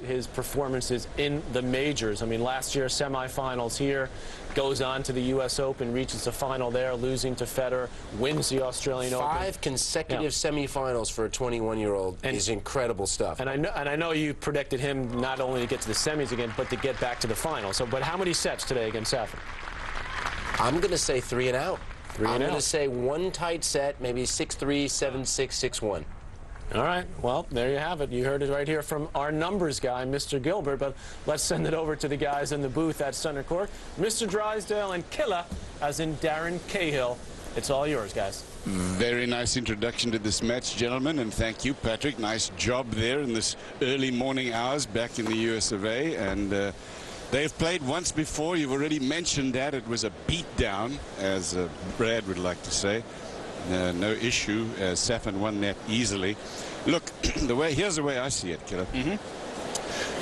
His performances in the majors. I mean, last year, semifinals here, goes on to the U.S. Open, reaches the final there, losing to Federer, wins the Australian Open. 5 consecutive semifinals for a 21-year-old is incredible stuff. And I know you predicted him not only to get to the semis again, but to get back to the final. So, but how many sets today against Safin? I'm going to say 3 and out. I'm going to out. say one tight set, maybe 6-3, 7-6, 6-1. All right, well, there you have it. You heard it right here from our numbers guy, Mr. Gilbert, but let's send it over to the guys in the booth at center court. Mr. Drysdale and Killa, as in Darren Cahill. It's all yours, guys. Very nice introduction to this match, gentlemen, and thank you, Patrick. Nice job there in this early morning hours back in the US of A. And they've played once before. You've already mentioned that. It was a beatdown, as Brad would like to say. No issue. Safin won that easily. Look, here's the way I see it, Killer.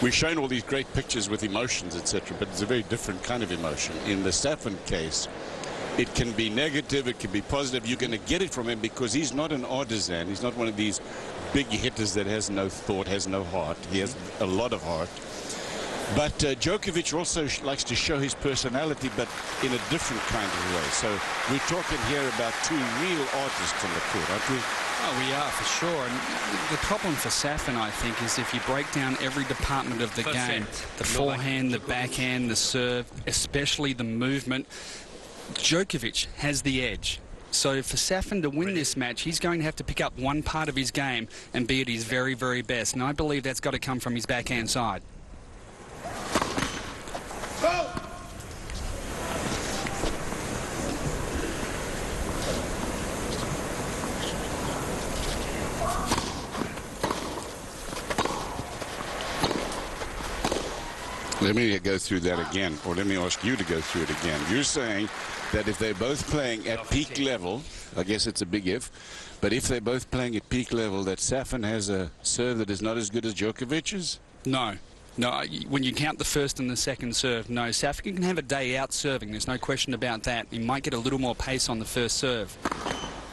We've shown all these great pictures with emotions, etc., but it's a very different kind of emotion. In the Safin case, it can be negative, it can be positive. You're going to get it from him because he's not an artisan. He's not one of these big hitters that has no thought, has no heart. He has a lot of heart. But Djokovic also likes to show his personality, but in a different kind of way. So we're talking here about 2 real artists on the court, aren't we? Oh, we are, for sure. And the problem for Safin, I think, is if you break down every department of the game, the forehand, the backhand, the serve, especially the movement, Djokovic has the edge. So for Safin to win this match, he's going to have to pick up one part of his game and be at his very, very best. And I believe that's got to come from his backhand side. Let me go through that again, or let me ask you to go through it again. You're saying that if they're both playing at peak level, I guess it's a big if, but if they're both playing at peak level, that Safin has a serve that is not as good as Djokovic's? No. No, when you count the first and the second serve, no. Safin can have a day out serving. There's no question about that. He might get a little more pace on the first serve.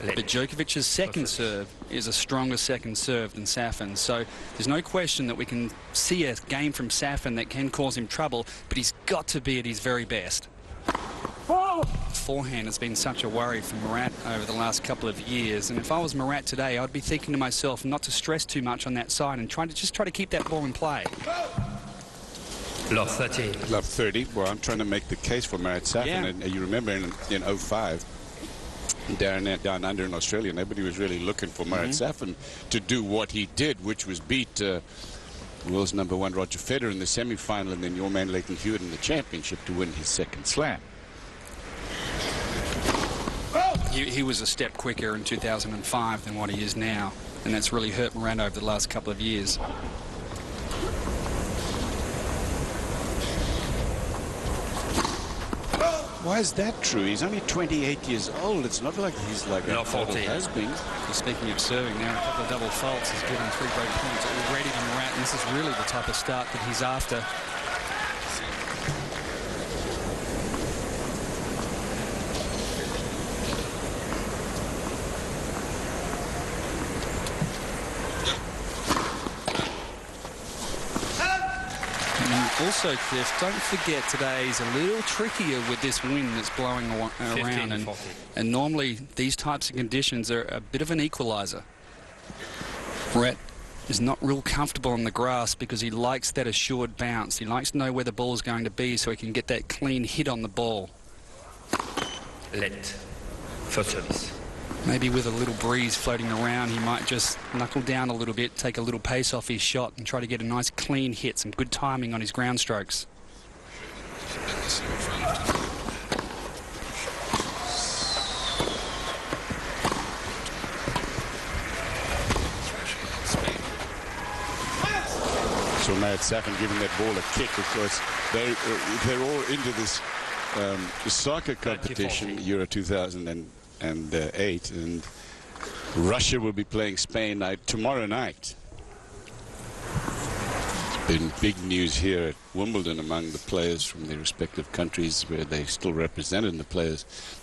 But Djokovic's second serve is a stronger second serve than Safin's. So there's no question that we can see a game from Safin that can cause him trouble, but he's got to be at his very best. Forehand has been such a worry for Murat over the last couple of years, and if I was Murat today, I'd be thinking to myself not to stress too much on that side and try to keep that ball in play. Love 30. Love 30. Well, I'm trying to make the case for Murat Safin. Yeah. And you remember in 05, down under in Australia, nobody was really looking for Murat Safin to do what he did, which was beat world's #1 Roger Federer in the semi-final, and then your man Leighton Hewitt in the championship to win his second slam. He was a step quicker in 2005 than what he is now, and that's really hurt Murat over the last couple of years. Why is that true? He's only 28 years old. It's not like he's like a total has-been. Speaking of serving, now a couple of double faults has given 3 great points already to Murat, and this is really the type of start that he's after. Also, Cliff, don't forget today's a little trickier with this wind that's blowing around, and normally these types of conditions are a bit of an equalizer. Brett is not real comfortable on the grass because he likes that assured bounce. He likes to know where the ball's going to be so he can get that clean hit on the ball. Let. First service. Maybe with a little breeze floating around, he might just knuckle down a little bit, take a little pace off his shot and try to get a nice clean hit, some good timing on his ground strokes. So Murat Safin giving that ball a kick because they're all into this soccer competition, Euro 2008, and Russia will be playing Spain tomorrow night. Been big news here at Wimbledon among the players from their respective countries where they still represented, and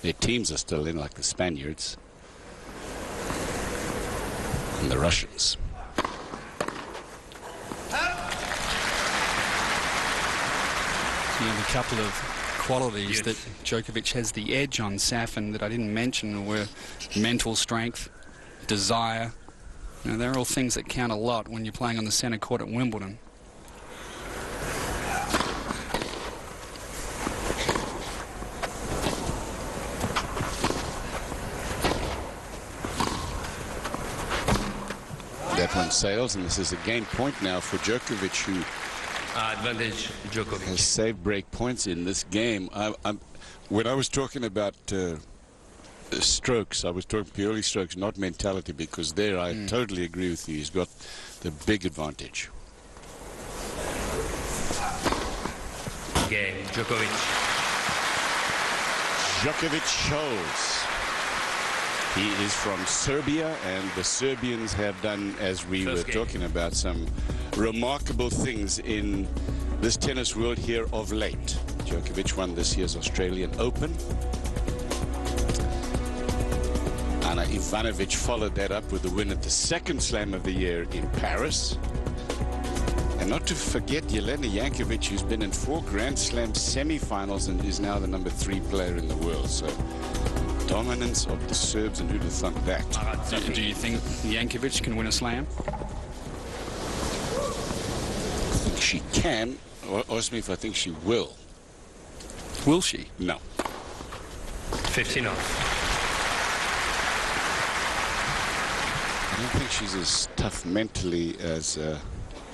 their teams are still in, like the Spaniards and the Russians. You know, the couple of qualities that Djokovic has the edge on Safin that I didn't mention were mental strength, desire. You know, they're all things that count a lot when you're playing on the centre court at Wimbledon. That one sails, and this is a game point now for Djokovic, who Advantage Djokovic. has saved break points in this game. When I was talking about strokes, I was talking purely strokes, not mentality, because there I totally agree with you. He's got the big advantage. Game, Djokovic. Djokovic shows. He is from Serbia, and the Serbians have done, as we were talking about, some remarkable things in this tennis world here of late. Djokovic won this year's Australian Open. Ana Ivanovic followed that up with the win at the second Slam of the year in Paris. And not to forget Jelena Jankovic, who's been in 4 Grand Slam semi-finals and is now the #3 player in the world. So dominance of the Serbs, and who'd have thunk that? Do you think Jankovic can win a Slam? I think she can. Ask me if I think she will. Will she? No. 15 off. I don't think she's as tough mentally as her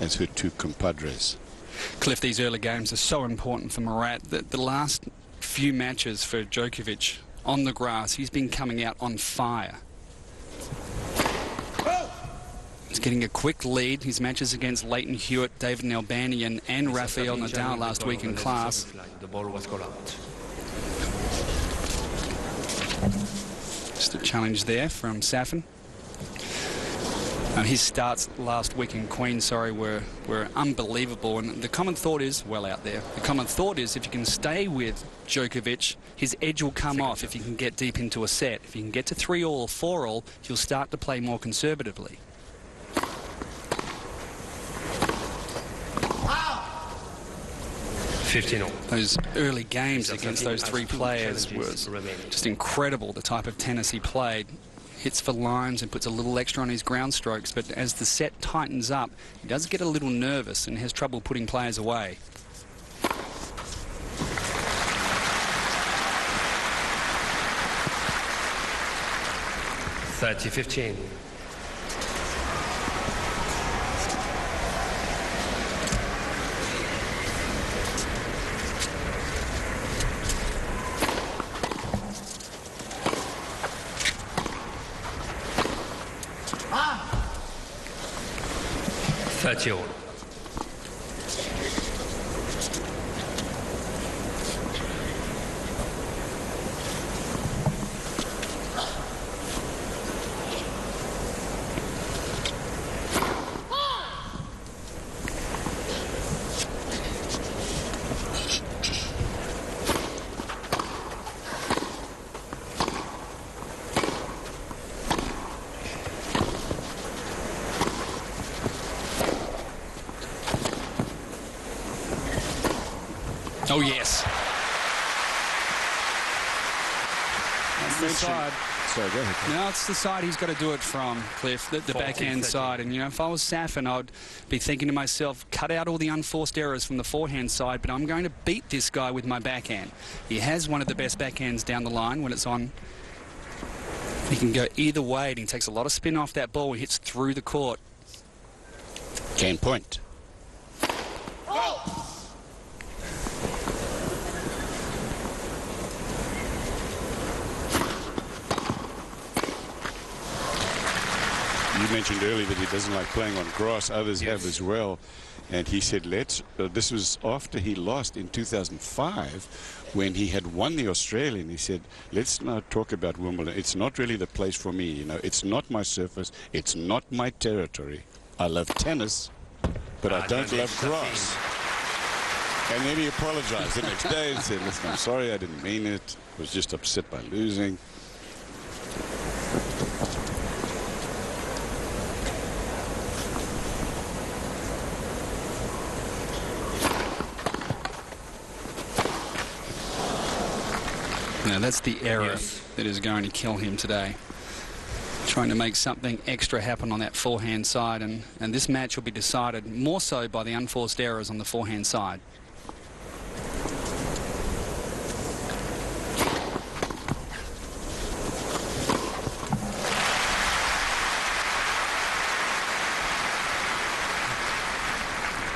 2 compadres. Cliff, these early games are so important for Murat. The last few matches for Djokovic on the grass, he's been coming out on fire. He's getting a quick lead. His matches against Leighton Hewitt, David Nalbandian and Rafael Nadal last week in class. The ball was called out. Just a challenge there from Safin. His starts last week in Queens, were unbelievable. And the common thought is, well out there, the common thought is if you can stay with Djokovic, his edge will come off if you can get deep into a set. If you can get to 3-all or 4-all, you'll start to play more conservatively. Those early games against those 3 players was just incredible, the type of tennis he played. Hits for lines and puts a little extra on his ground strokes, but as the set tightens up, he does get a little nervous and has trouble putting players away. (30-15). (30-all). Oh, yes. That's the side. Sorry, go ahead. No, it's the side he's got to do it from, Cliff, the backhand side. And, you know, if I was Safin, I'd be thinking to myself, cut out all the unforced errors from the forehand side, but I'm going to beat this guy with my backhand. He has one of the best backhands down the line when it's on. He can go either way, and he takes a lot of spin off that ball. He hits through the court. Game point. You mentioned earlier that he doesn't like playing on grass. Others have as well. And he said, this was after he lost in 2005 when he had won the Australian. He said, let's not talk about Wimbledon. It's not really the place for me. You know, it's not my surface. It's not my territory. I love tennis, but I don't love grass. And then he apologized the next day and said, listen, I'm sorry, I didn't mean it. I was just upset by losing. Now that's the error that is going to kill him today. Trying to make something extra happen on that forehand side, and this match will be decided more so by the unforced errors on the forehand side.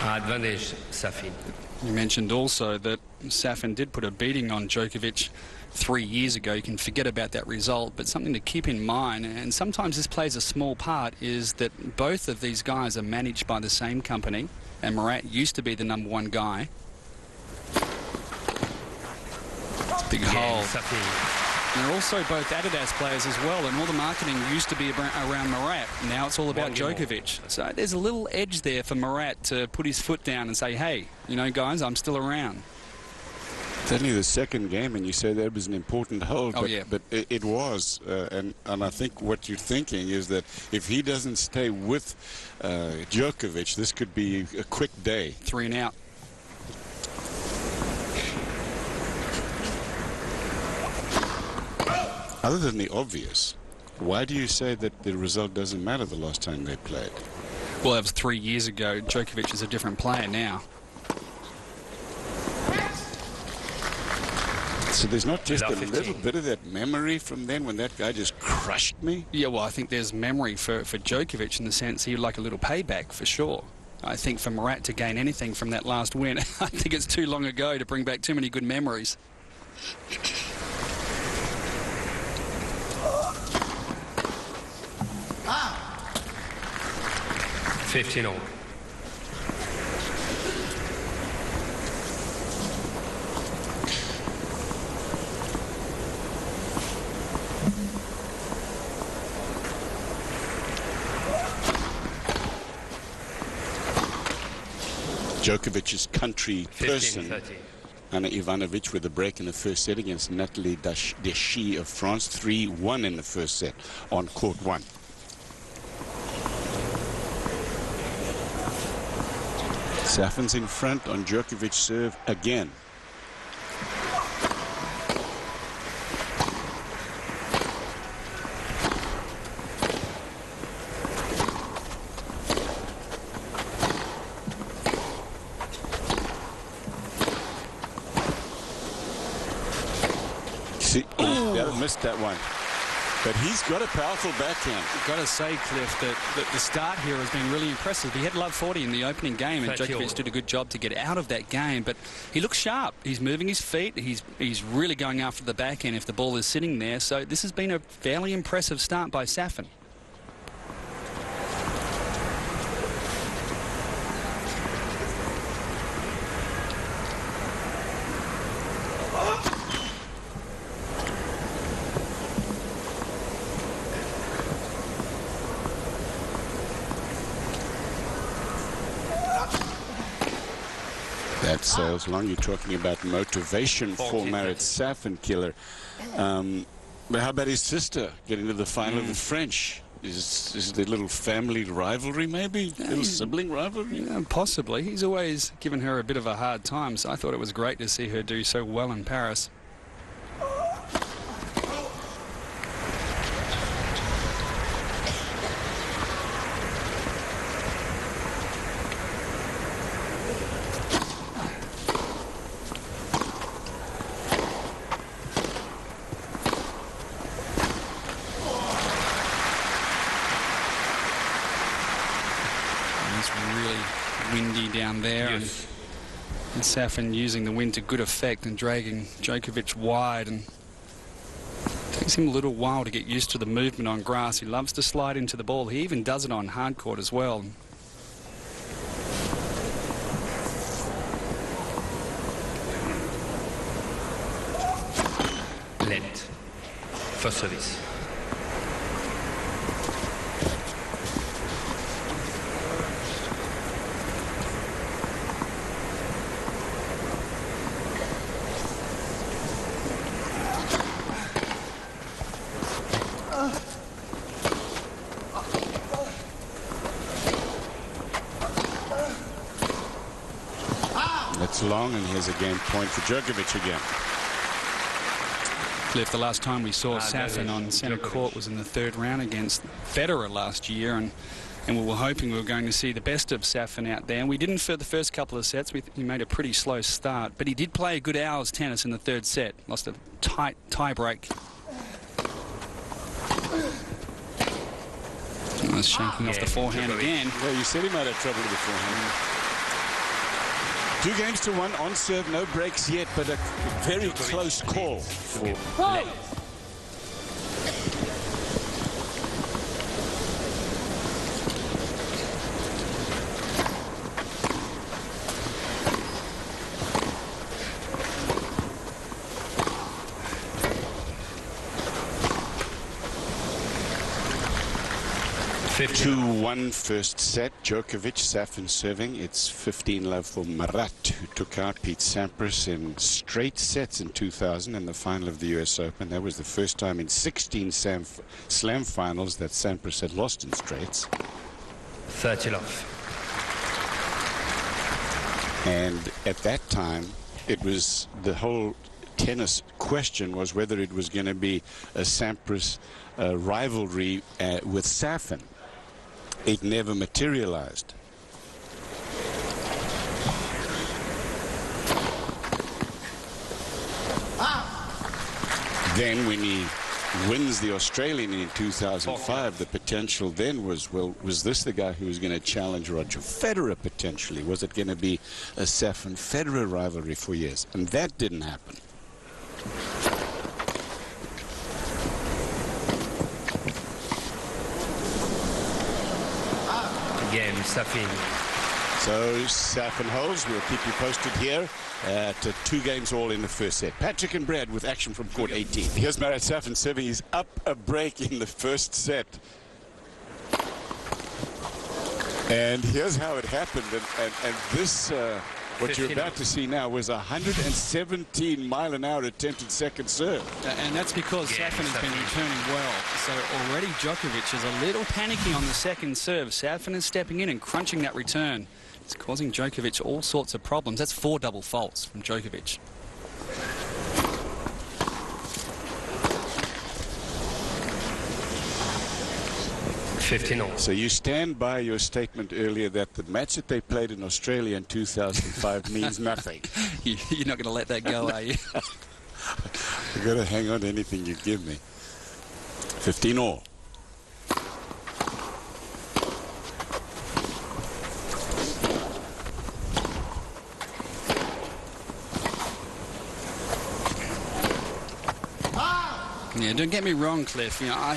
Advantage, Safin. You mentioned also that Safin did put a beating on Djokovic 3 years ago. You can forget about that result, but something to keep in mind, and sometimes this plays a small part, is that both of these guys are managed by the same company, and Murat used to be the #1 guy. Big hole. They're also both Adidas players as well, and all the marketing used to be around Murat. Now it's all about Djokovic. So there's a little edge there for Murat to put his foot down and say, hey, you know, guys, I'm still around. It's only the second game, and you say that was an important hold. Oh, but, yeah. But it was. And I think what you're thinking is that if he doesn't stay with Djokovic, this could be a quick day. 3 and out. Other than the obvious, why do you say that the result doesn't matter the last time they played? Well, that was 3 years ago. Djokovic is a different player now. So there's not just a 15. little bit of that memory from then when that guy just crushed me? Yeah, well, I think there's memory for Djokovic in the sense he'd like a little payback for sure. I think for Murat to gain anything from that last win, I think it's too long ago to bring back too many good memories. 15-all. Djokovic's country person, 15-30. Anna Ivanovic, with a break in the first set against Natalie Deschy of France. 3-1 in the first set on court 1. Safin's in front on Djokovic's serve again. See, missed that one. But he's got a powerful backhand. Got to say, Cliff, that the start here has been really impressive. He had love 40 in the opening game, and Djokovic did a good job to get out of that game. But he looks sharp. He's moving his feet. He's really going after the backhand if the ball is sitting there. So this has been a fairly impressive start by Safin. That sails long. You're talking about motivation for Marat Safin, killer. But how about his sister getting to the final of the French? Is there a little family rivalry, maybe? A little sibling rivalry? Yeah, possibly. He's always given her a bit of a hard time, so I thought it was great to see her do so well in Paris. Windy down there, and Safin using the wind to good effect and dragging Djokovic wide, and takes him a little while to get used to the movement on grass. He loves to slide into the ball. He even does it on hard court as well. Lent. First service. That's long, and here's a game point for Djokovic again. Cliff, the last time we saw Safin on centre court was in the third round against Federer last year, and we were hoping we were going to see the best of Safin out there. And we didn't for the first couple of sets. He made a pretty slow start, but he did play a good hour's tennis in the third set. Lost a tight tie break. Nice shaking off the forehand again. Well, you said he might have trouble with the forehand. 2-1 on serve, no breaks yet, but a very close call for... Fifty. 2-1 first set. Djokovic, Safin serving. It's 15-love for Marat, who took out Pete Sampras in straight sets in 2000 in the final of the US Open. That was the first time in 16 Slam finals that Sampras had lost in straights. 30-love. And at that time, it was the whole tennis question was whether it was going to be a Sampras rivalry with Safin. It never materialized. Then when he wins the Australian in 2005, the potential then was, well, was this the guy who was going to challenge Roger Federer potentially? Was it going to be a Safin-Federer rivalry for years? And that didn't happen. Again, Safin. So Safin holds. We'll keep you posted here at 2-all in the first set. Patrick and Brad with action from court 18. Here's Marat Safin serving. He's up a break in the first set. And here's how it happened. And this, what you're about to see now, was a 117-mile-an-hour attempted second serve. And that's because Safin has been returning well. So already Djokovic is a little panicky on the second serve. Safin is stepping in and crunching that return. It's causing Djokovic all sorts of problems. That's 4 double faults from Djokovic. So you stand by your statement earlier that the match that they played in Australia in 2005 means nothing. You're not going to let that go, are you? You've got to hang on to anything you give me. 15-all. Yeah, don't get me wrong, Cliff. You know,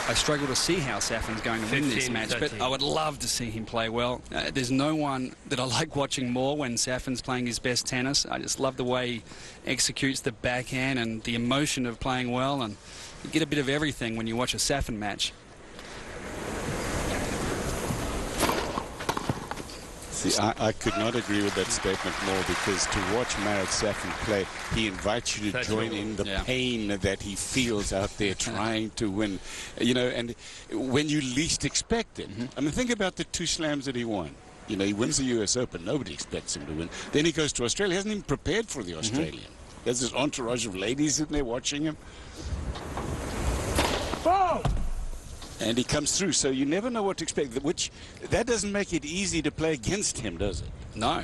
I struggle to see how Safin's going to win this match, but I would love to see him play well. There's no one that I like watching more when Safin's playing his best tennis. I just love the way he executes the backhand and the emotion of playing well, and you get a bit of everything when you watch a Safin match. See, I could not agree with that statement more, because to watch Marat Safin play, he invites you to join in the pain that he feels out there trying to win. You know, and when you least expect it. I mean, think about the 2 slams that he won. You know, he wins the US Open. Nobody expects him to win. Then he goes to Australia. He hasn't even prepared for the Australian. There's this entourage of ladies sitting there watching him. Oh! And he comes through, so you never know what to expect. That doesn't make it easy to play against him, does it? No.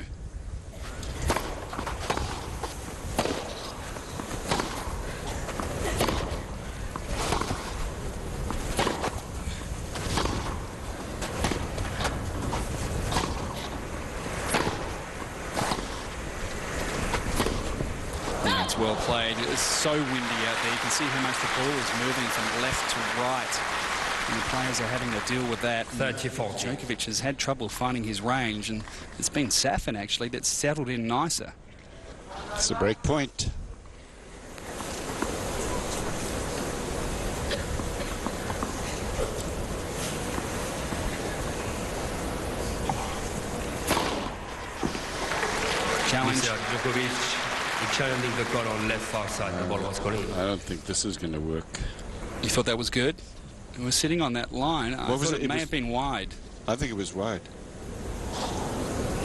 Yeah, it's well played. It's so windy out there. You can see how much the ball is moving from left to right. And the players are having to deal with that. 30-40. Djokovic has had trouble finding his range, and it's been Safin actually that's settled in nicer. It's a break point. Challenge. Djokovic challenging the corner on left far side. The ball was going in. I don't think this is going to work. You thought that was good? It was sitting on that line. I thought it may have been wide. I think it was wide.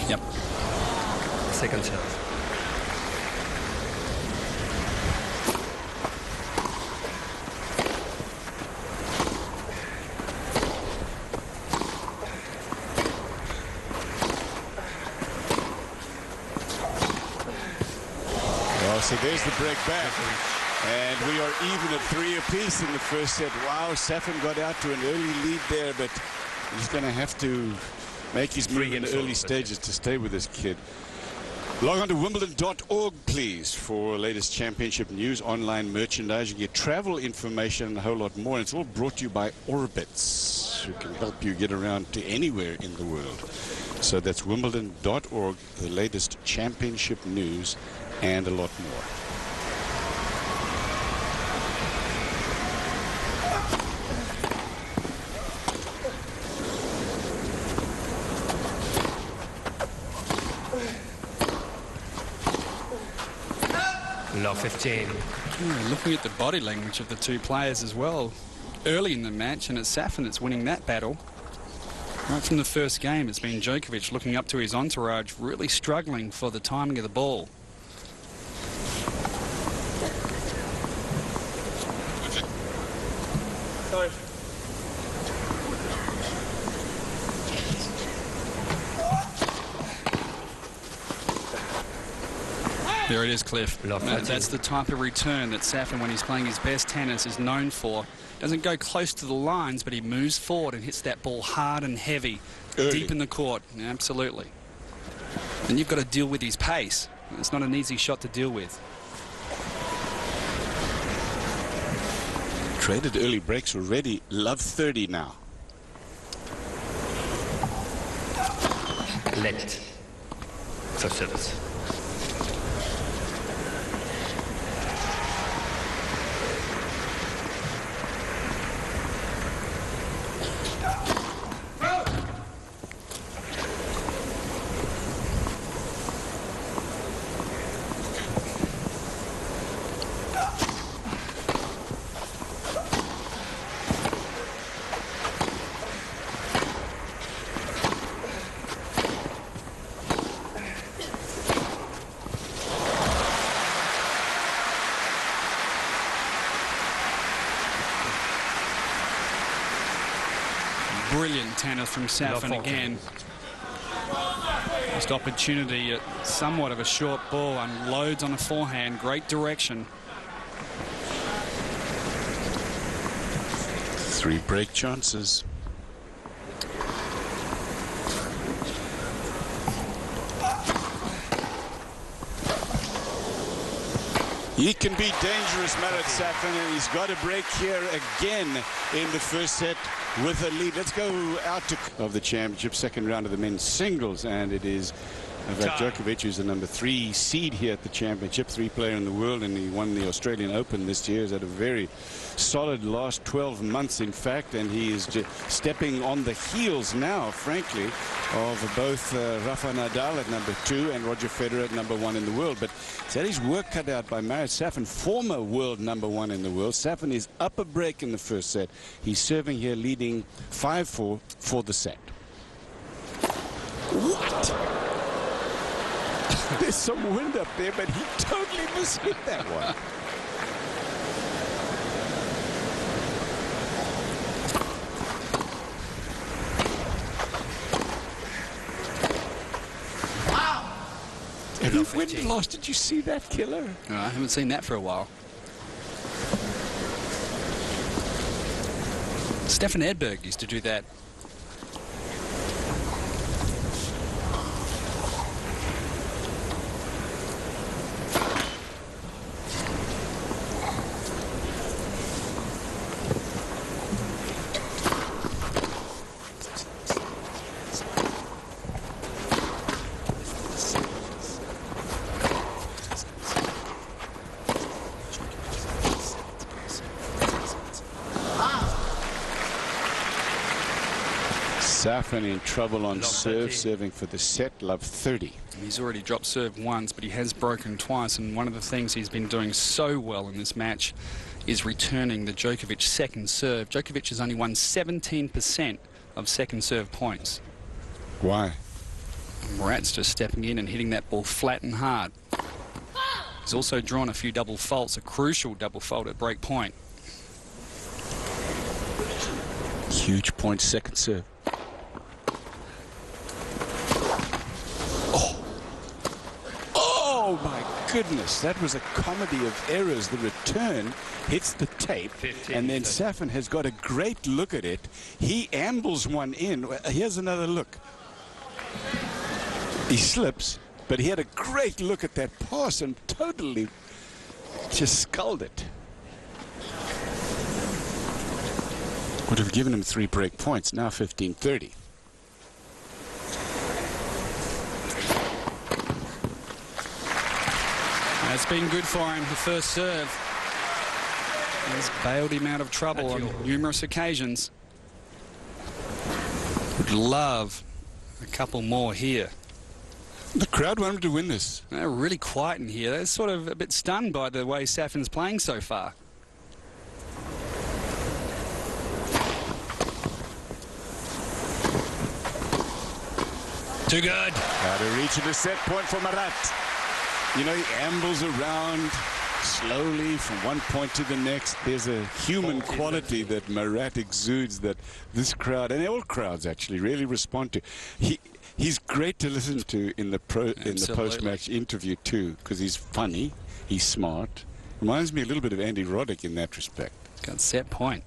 Yep. Second serve. So there's the break back. And we are even at 3 apiece in the first set. Wow, Safin got out to an early lead there, but he's going to have to make his move in the early stages to stay with this kid. Log on to Wimbledon.org, please, for latest championship news, online merchandise. You get travel information and a whole lot more. And it's all brought to you by Orbitz, who can help you get around to anywhere in the world. So that's Wimbledon.org, the latest championship news and a lot more. Love 15. Looking at the body language of the two players as well early in the match, and it's Safin that's winning that battle. Right from the first game, it's been Djokovic looking up to his entourage, really struggling for the timing of the ball. There it is, Cliff. That's the type of return that Safin, when he's playing his best tennis, is known for. Doesn't go close to the lines, but he moves forward and hits that ball hard and heavy, deep in the court. Absolutely. And you've got to deal with his pace. It's not an easy shot to deal with. Traded early breaks already. Love 30 now. Let. First service. Brilliant tennis from Safin again. Just opportunity at somewhat of a short ball, unloads on a forehand. Great direction. 3 break chances. He can be dangerous, Marat Safin, and he's got a break here again in the first set with a lead. Let's go out of the championship, second round of the men's singles, and it is Djokovic, who's the number 3 seed here at the championship, 3 player in the world, and he won the Australian Open this year. He's had a very solid last 12 months, in fact, and he is stepping on the heels now, frankly, of both Rafa Nadal at number 2 and Roger Federer at number 1 in the world. But he's had his work cut out by Marat Safin, former world number 1 in the world. Safin is up a break in the first set. He's serving here, leading 5-4 for the set. What? There's some wind up there, but he totally mishit that one. When last did you see that, killer? I haven't seen that for a while. Stefan Edberg used to do that. Safin in trouble on serve, serving for the set, love 30. He's already dropped serve once, but he has broken twice, and one of the things he's been doing so well in this match is returning the Djokovic second serve. Djokovic has only won 17% of second serve points. Why? Marat's just stepping in and hitting that ball flat and hard. He's also drawn a few double faults, a crucial double fault at break point. Huge point, second serve. Oh my goodness, that was a comedy of errors. The return hits the tape, and then Safin has got a great look at it. He ambles one in. Here's another look. He slips, but he had a great look at that pass and totally just sculled it. Would have given him 3 break points. Now 15-30. That's been good for him, the first serve. He's bailed him out of trouble on numerous occasions. Would love a couple more here. The crowd wanted to win this. They're really quiet in here. They're sort of a bit stunned by the way Safin's playing so far. Too good. Out of reach of the set point for Marat. You know, he ambles around slowly from one point to the next. There's a human quality that Marat exudes that this crowd, and all crowds actually, really respond to. He's great to listen to in the post-match interview too, because he's funny, he's smart. Reminds me a little bit of Andy Roddick in that respect. Got set point.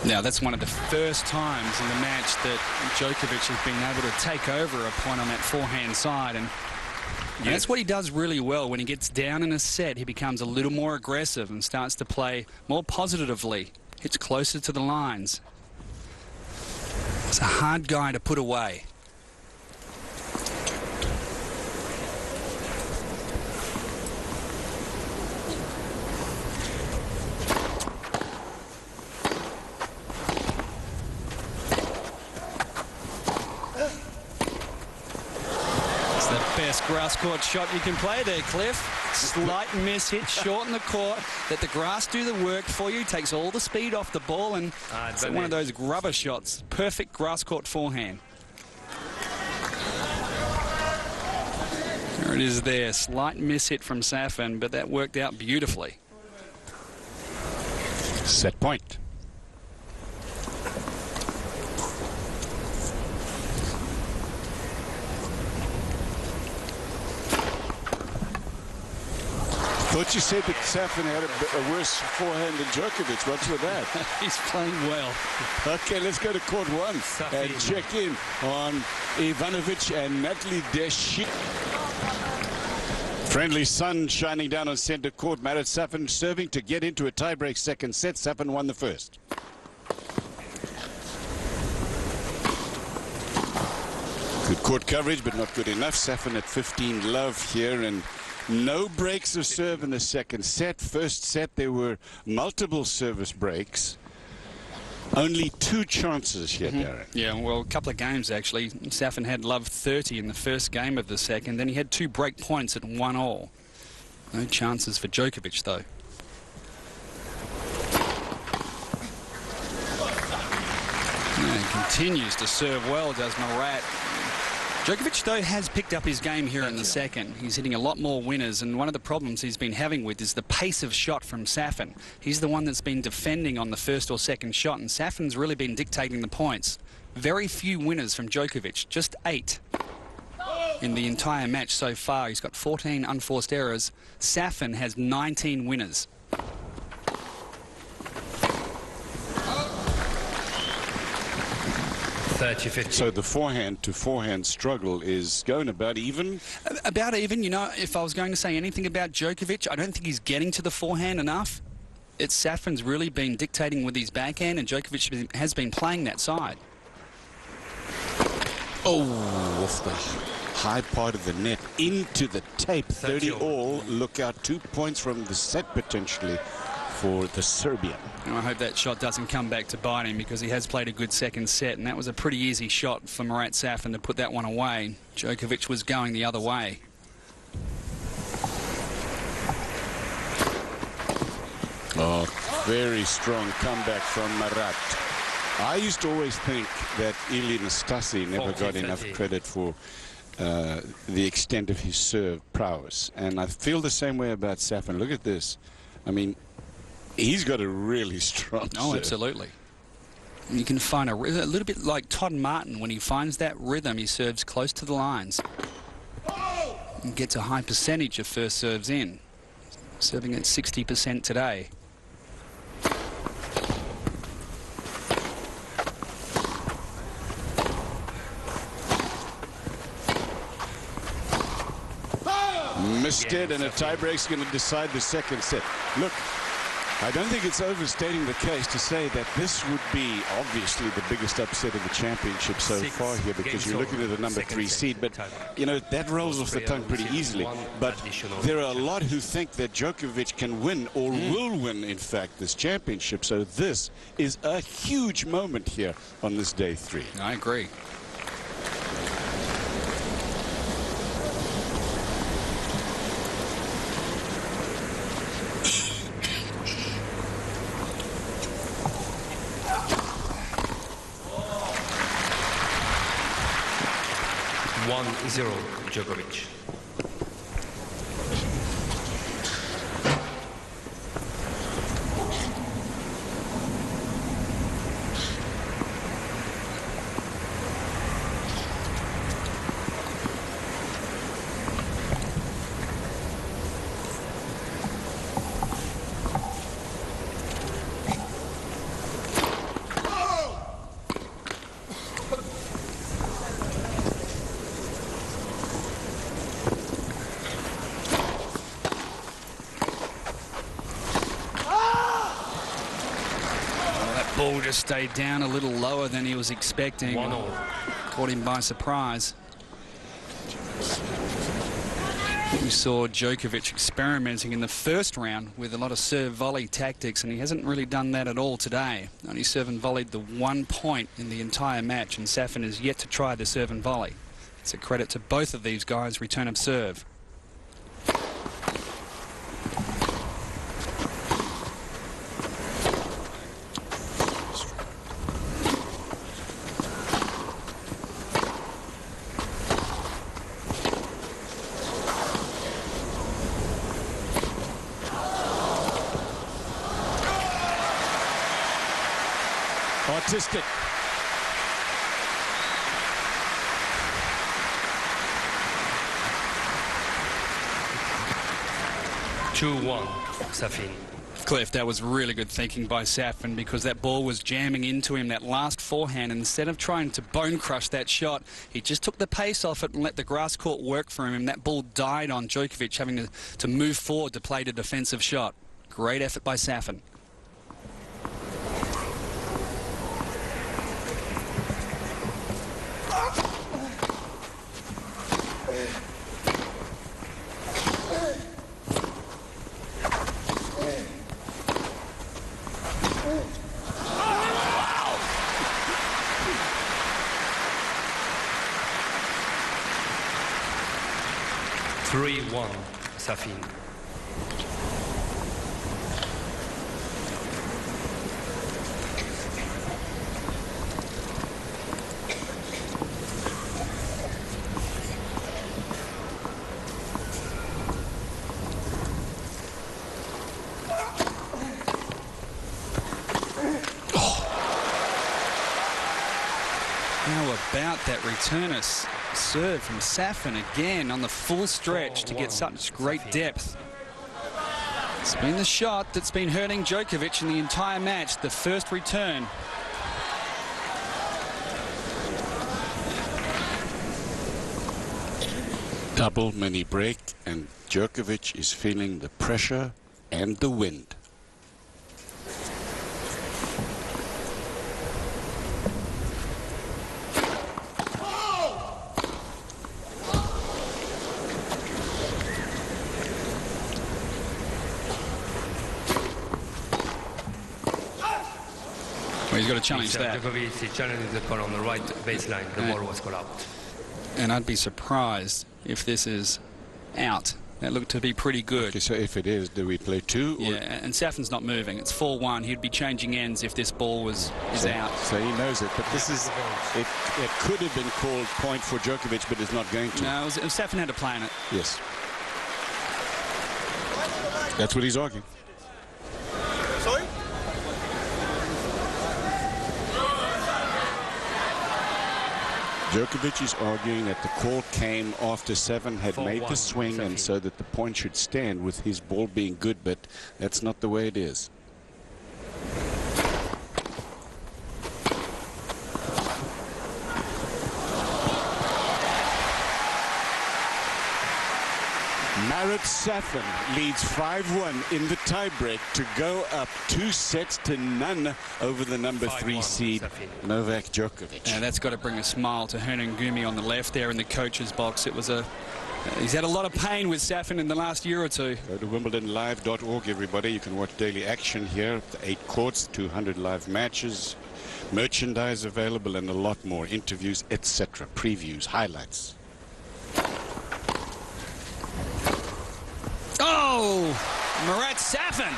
Now, that's one of the first times in the match that Djokovic has been able to take over a point on that forehand side. And that's what he does really well. When he gets down in a set, he becomes a little more aggressive and starts to play more positively. Hits closer to the lines. It's a hard guy to put away. Best grass court shot you can play there, Cliff. Slight miss hit short in the court. Let the grass do the work for you. Takes all the speed off the ball, and it's one of those grubber shots. Perfect grass court forehand. There it is there. Slight miss hit from Safin, but that worked out beautifully. Set point. Thought you said that Safin had a worse forehand than Djokovic. What's with that? He's playing well. Okay, let's go to court 1 and check in on Ivanovic and Natalie Deschamps. Friendly sun shining down on center court. Marat Safin serving to get into a tiebreak second set. Safin won the first. Good court coverage, but not good enough. Safin at 15 love here, and no breaks of serve in the second set. First set, there were multiple service breaks. Only 2 chances here, Darren. Yeah, well, a couple of games, actually. Safin had love 30 in the first game of the second. Then he had 2 break points at 1-all. No chances for Djokovic, though. Yeah, he continues to serve well, does Marat. Djokovic, though, has picked up his game here in the second. He's hitting a lot more winners, and one of the problems he's been having with is the pace of shot from Safin. He's the one that's been defending on the first or second shot, and Safin's really been dictating the points. Very few winners from Djokovic, just 8 in the entire match so far. He's got 14 unforced errors. Safin has 19 winners. So the forehand to forehand struggle is going about even? About even. You know, if I was going to say anything about Djokovic, I don't think he's getting to the forehand enough. It's Safin's really been dictating with his backhand, and Djokovic has been playing that side. Oh, off the high part of the net into the tape. 30 all. Look out, 2 points from the set potentially for the Serbian. And I hope that shot doesn't come back to bite him, because he has played a good second set, and that was a pretty easy shot for Marat Safin to put that one away. Djokovic was going the other way. Oh, very strong comeback from Marat. I used to always think that Ili Nastase never got enough credit for the extent of his serve prowess. And I feel the same way about Safin. Look at this. I mean, he's got a really strong Oh, serve. absolutely. You can find a little bit like Todd Martin. When he finds that rhythm, he serves close to the lines and gets a high percentage of first serves in, serving at 60% today. Missed it, and a tiebreak's going to decide the second set. Look, I don't think it's overstating the case to say that this would be obviously the biggest upset of the championship so far here, because you're looking at the number 3 seed. But, you know, that rolls off the tongue pretty easily. But there are a lot who think that Djokovic can win, or will win, in fact, this championship. So this is a huge moment here on this day 3. I agree. Zero, Djokovic. Ball just stayed down a little lower than he was expecting. 1-0. Caught him by surprise. We saw Djokovic experimenting in the first round with a lot of serve volley tactics, and he hasn't really done that at all today. Only serve and volleyed the 1 point in the entire match, and Safin is yet to try the serve and volley. It's a credit to both of these guys' return of serve. Artistic. Safin. Cliff, that was really good thinking by Safin, because that ball was jamming into him, that last forehand. And instead of trying to bone crush that shot, he just took the pace off it and let the grass court work for him, and that ball died on Djokovic having to move forward to play the defensive shot. Great effort by Safin. Safin. How about that returner serve from Safin again on the full stretch to get such great depth? It's been the shot that's been hurting Djokovic in the entire match, the first return. Double mini break, and Djokovic is feeling the pressure and the wind. He's got to challenge that. Djokovic, he challenged the call on the right baseline. The ball was called out. And I'd be surprised if this is out That looked to be pretty good. Okay, so if it is, do we play 2? Yeah, and Safin's not moving. It's 4-1. He'd be changing ends if this ball is out. So he knows it. But this is, it could have been called point for Djokovic, but it's not going to. No, Safin had to play in it. Yes. That's what he's arguing. Sorry? Djokovic is arguing that the call came after Safin had made the 4-1, swing, Safin. and so that the point should stand with his ball being good, but that's not the way it is. Marat Safin leads 5-1 in the tiebreak to go up 2-0 over the number 3 seed Novak Djokovic. Yeah, that's got to bring a smile to Hernan Gumi on the left there in the coach's box. It was he's had a lot of pain with Safin in the last year or two. Go to WimbledonLive.org, everybody. You can watch daily action here. The 8 courts, 200 live matches, merchandise available, and a lot more. Interviews, etc. Previews, highlights. Oh, Marat Safin.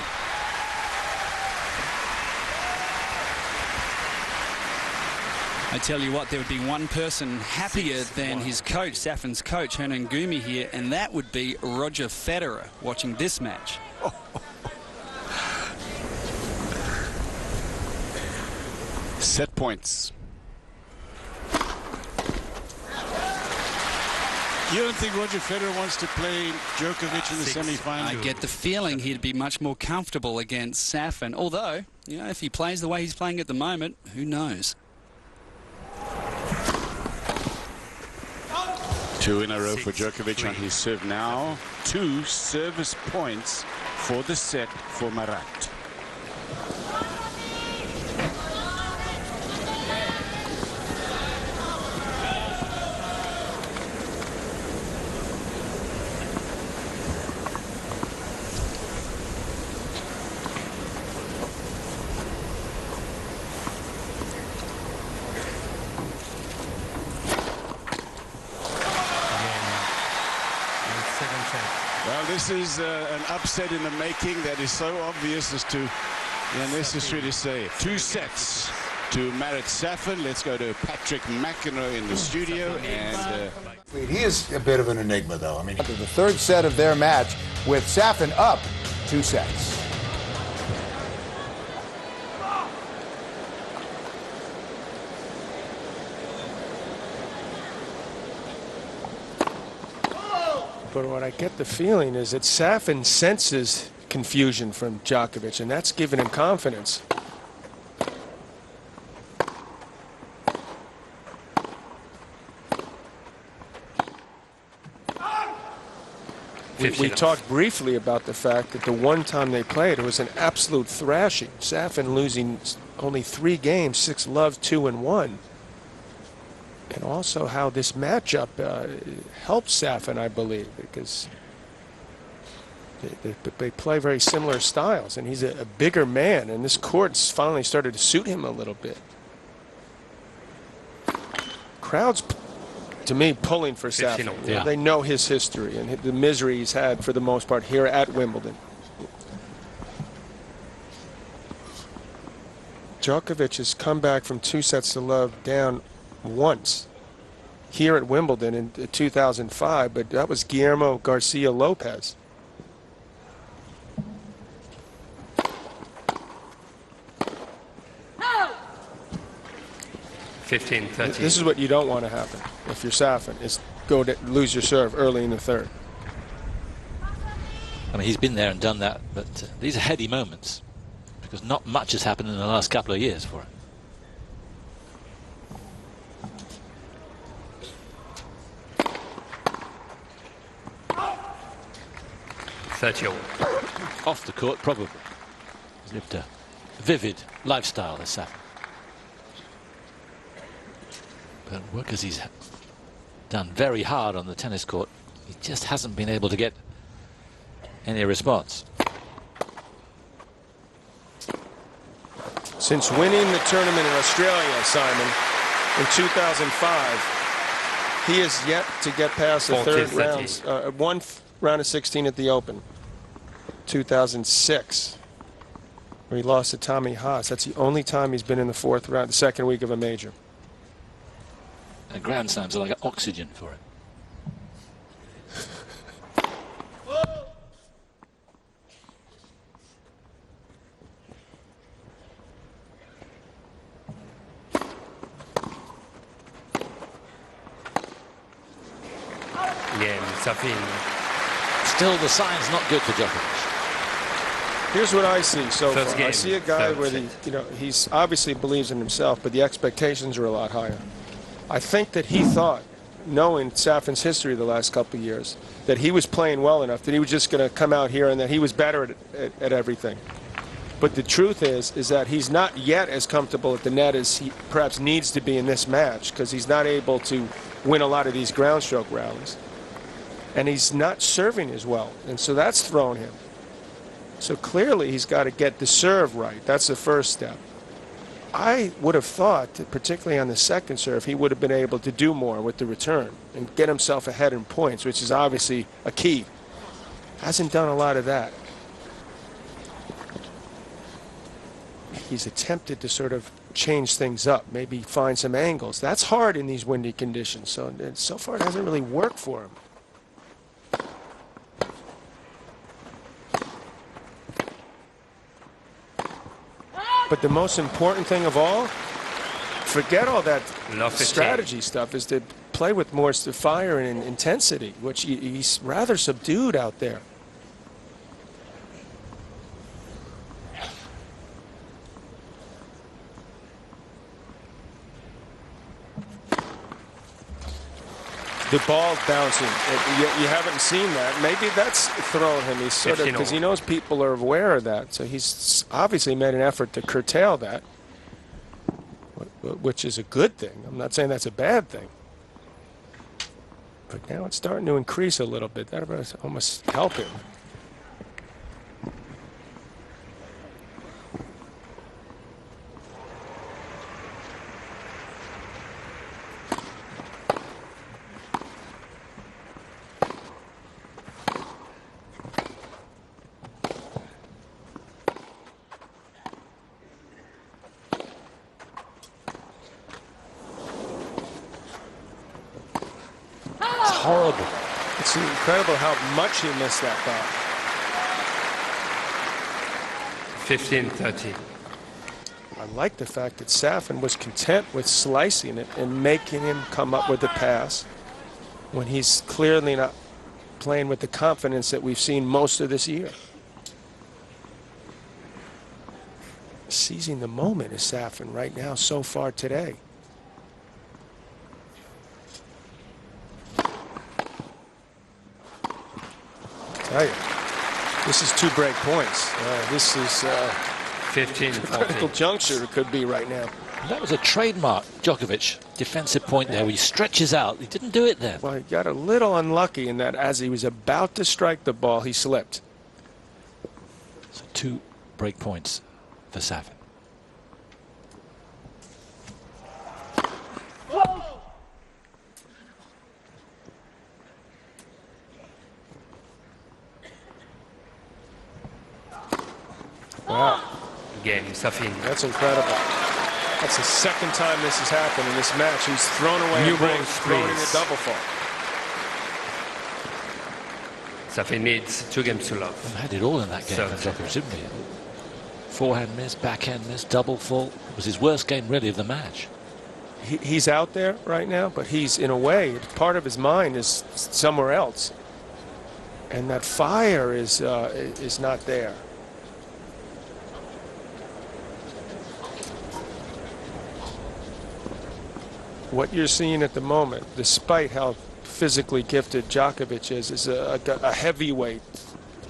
I tell you what, there would be one person happier than his coach, Safin's coach, Hernan Gumi here, and that would be Roger Federer watching this match. Set points. You don't think Roger Federer wants to play Djokovic in the semi-final? I get the feeling he'd be much more comfortable against Safin. Although, you know, if he plays the way he's playing at the moment, who knows? 2 in a row for Djokovic on his serve now. 2 service points for the set for Marat. Well, this is an upset in the making that is so obvious as to be unnecessary to say. 2 sets to Marat Safin. Let's go to Patrick McEnroe in the studio. And He is a bit of an enigma, though. I mean, The third set of their match with Safin up 2 sets. But what I get the feeling is that Safin senses confusion from Djokovic, and that's giving him confidence. We talked briefly about the fact that the one time they played, it was an absolute thrashing. Safin losing only 3 games, 6 love, 2 and 1. And also how this matchup helps Safin, I believe, because they play very similar styles, and he's a bigger man, and this court's finally started to suit him a little bit. Crowds, to me, pulling for Safin. Yeah. They know his history and the misery he's had for the most part here at Wimbledon. Djokovic has come back from 2 sets to love down once here at Wimbledon in 2005, but that was Guillermo Garcia Lopez. This is what you don't want to happen if you're Safin, is go to lose your serve early in the third. I mean, he's been there and done that, but these are heady moments because not much has happened in the last couple of years for him. Off the court, probably. He's lived a vivid lifestyle, this Safin. But work as he's done very hard on the tennis court, he just hasn't been able to get any response. Since winning the tournament in Australia, Simon, in 2005, he has yet to get past the third round. round of 16 at the Open, 2006, where he lost to Tommy Haas. That's the only time he's been in the fourth round, the second week of a major. And Grand Slams are like oxygen for him. Yeah, Safin. Still, the sign's not good for Djokovic. Here's what I see so First far. game, I see a guy third where set. he's obviously believes in himself, but the expectations are a lot higher. I think that he thought, knowing Safin's history the last couple of years, that he was playing well enough, that he was just going to come out here and that he was better at everything. But the truth is that he's not yet as comfortable at the net as he perhaps needs to be in this match, because he's not able to win a lot of these ground stroke rallies. And he's not serving as well, and so that's thrown him. So clearly he's got to get the serve right. That's the first step. I would have thought that particularly on the second serve, he would have been able to do more with the return and get himself ahead in points, which is obviously a key. Hasn't done a lot of that. He's attempted to sort of change things up, maybe find some angles. That's hard in these windy conditions. So far it hasn't really worked for him. But the most important thing of all, forget all that strategy stuff, is to play with more fire and intensity, which he's rather subdued out there. The ball bouncing. You haven't seen that. Maybe that's thrown him. He's sort of, because he knows people are aware of that. So he's obviously made an effort to curtail that, which is a good thing. I'm not saying that's a bad thing. But now it's starting to increase a little bit. That would almost help him. Horrible. It's incredible how much he missed that ball. 15-13. I like the fact that Safin was content with slicing it and making him come up with the pass when he's clearly not playing with the confidence that we've seen most of this year. Seizing the moment is Safin right now so far today. Tell you, this is 2 break points. This is 15, critical juncture it could be right now. That was a trademark Djokovic defensive point there where he stretches out. He didn't do it then. Well, he got a little unlucky in that as he was about to strike the ball, he slipped. So 2 break points for Safin. Wow. Game, Safin. That's incredible. That's the second time this has happened in this match. He's thrown away New a break, balls, thrown in a please. double fault. Safin needs 2 games to love. He had it all in that game for Djokovic, didn't he? Forehand miss, backhand miss, double fault. It was his worst game really of the match. He's out there right now, but he's, in a way, part of his mind is somewhere else. And that fire is not there. What you're seeing at the moment, despite how physically gifted Djokovic is a heavyweight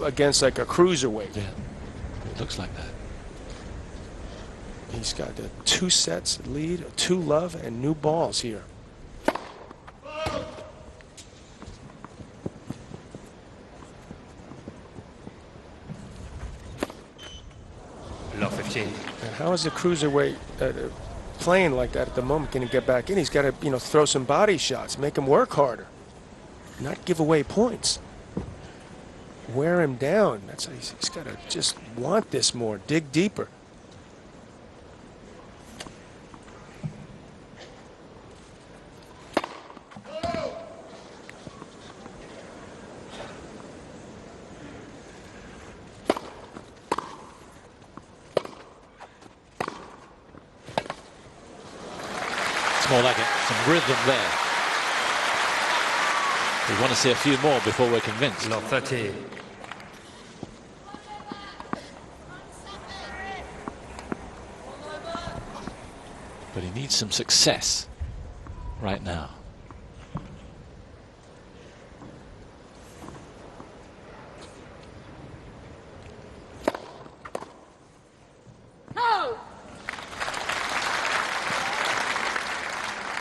against like a cruiserweight. Yeah, it looks like that. He's got 2 sets lead, 2 love, and new balls here. Love 15. And how is the cruiserweight playing like that at the moment going to get back in? He's got to, throw some body shots, make him work harder, not give away points. wear him down. He's got to just want this more, dig deeper. More like it, some rhythm there. We want to see a few more before we're convinced. No, 30. But he needs some success right now.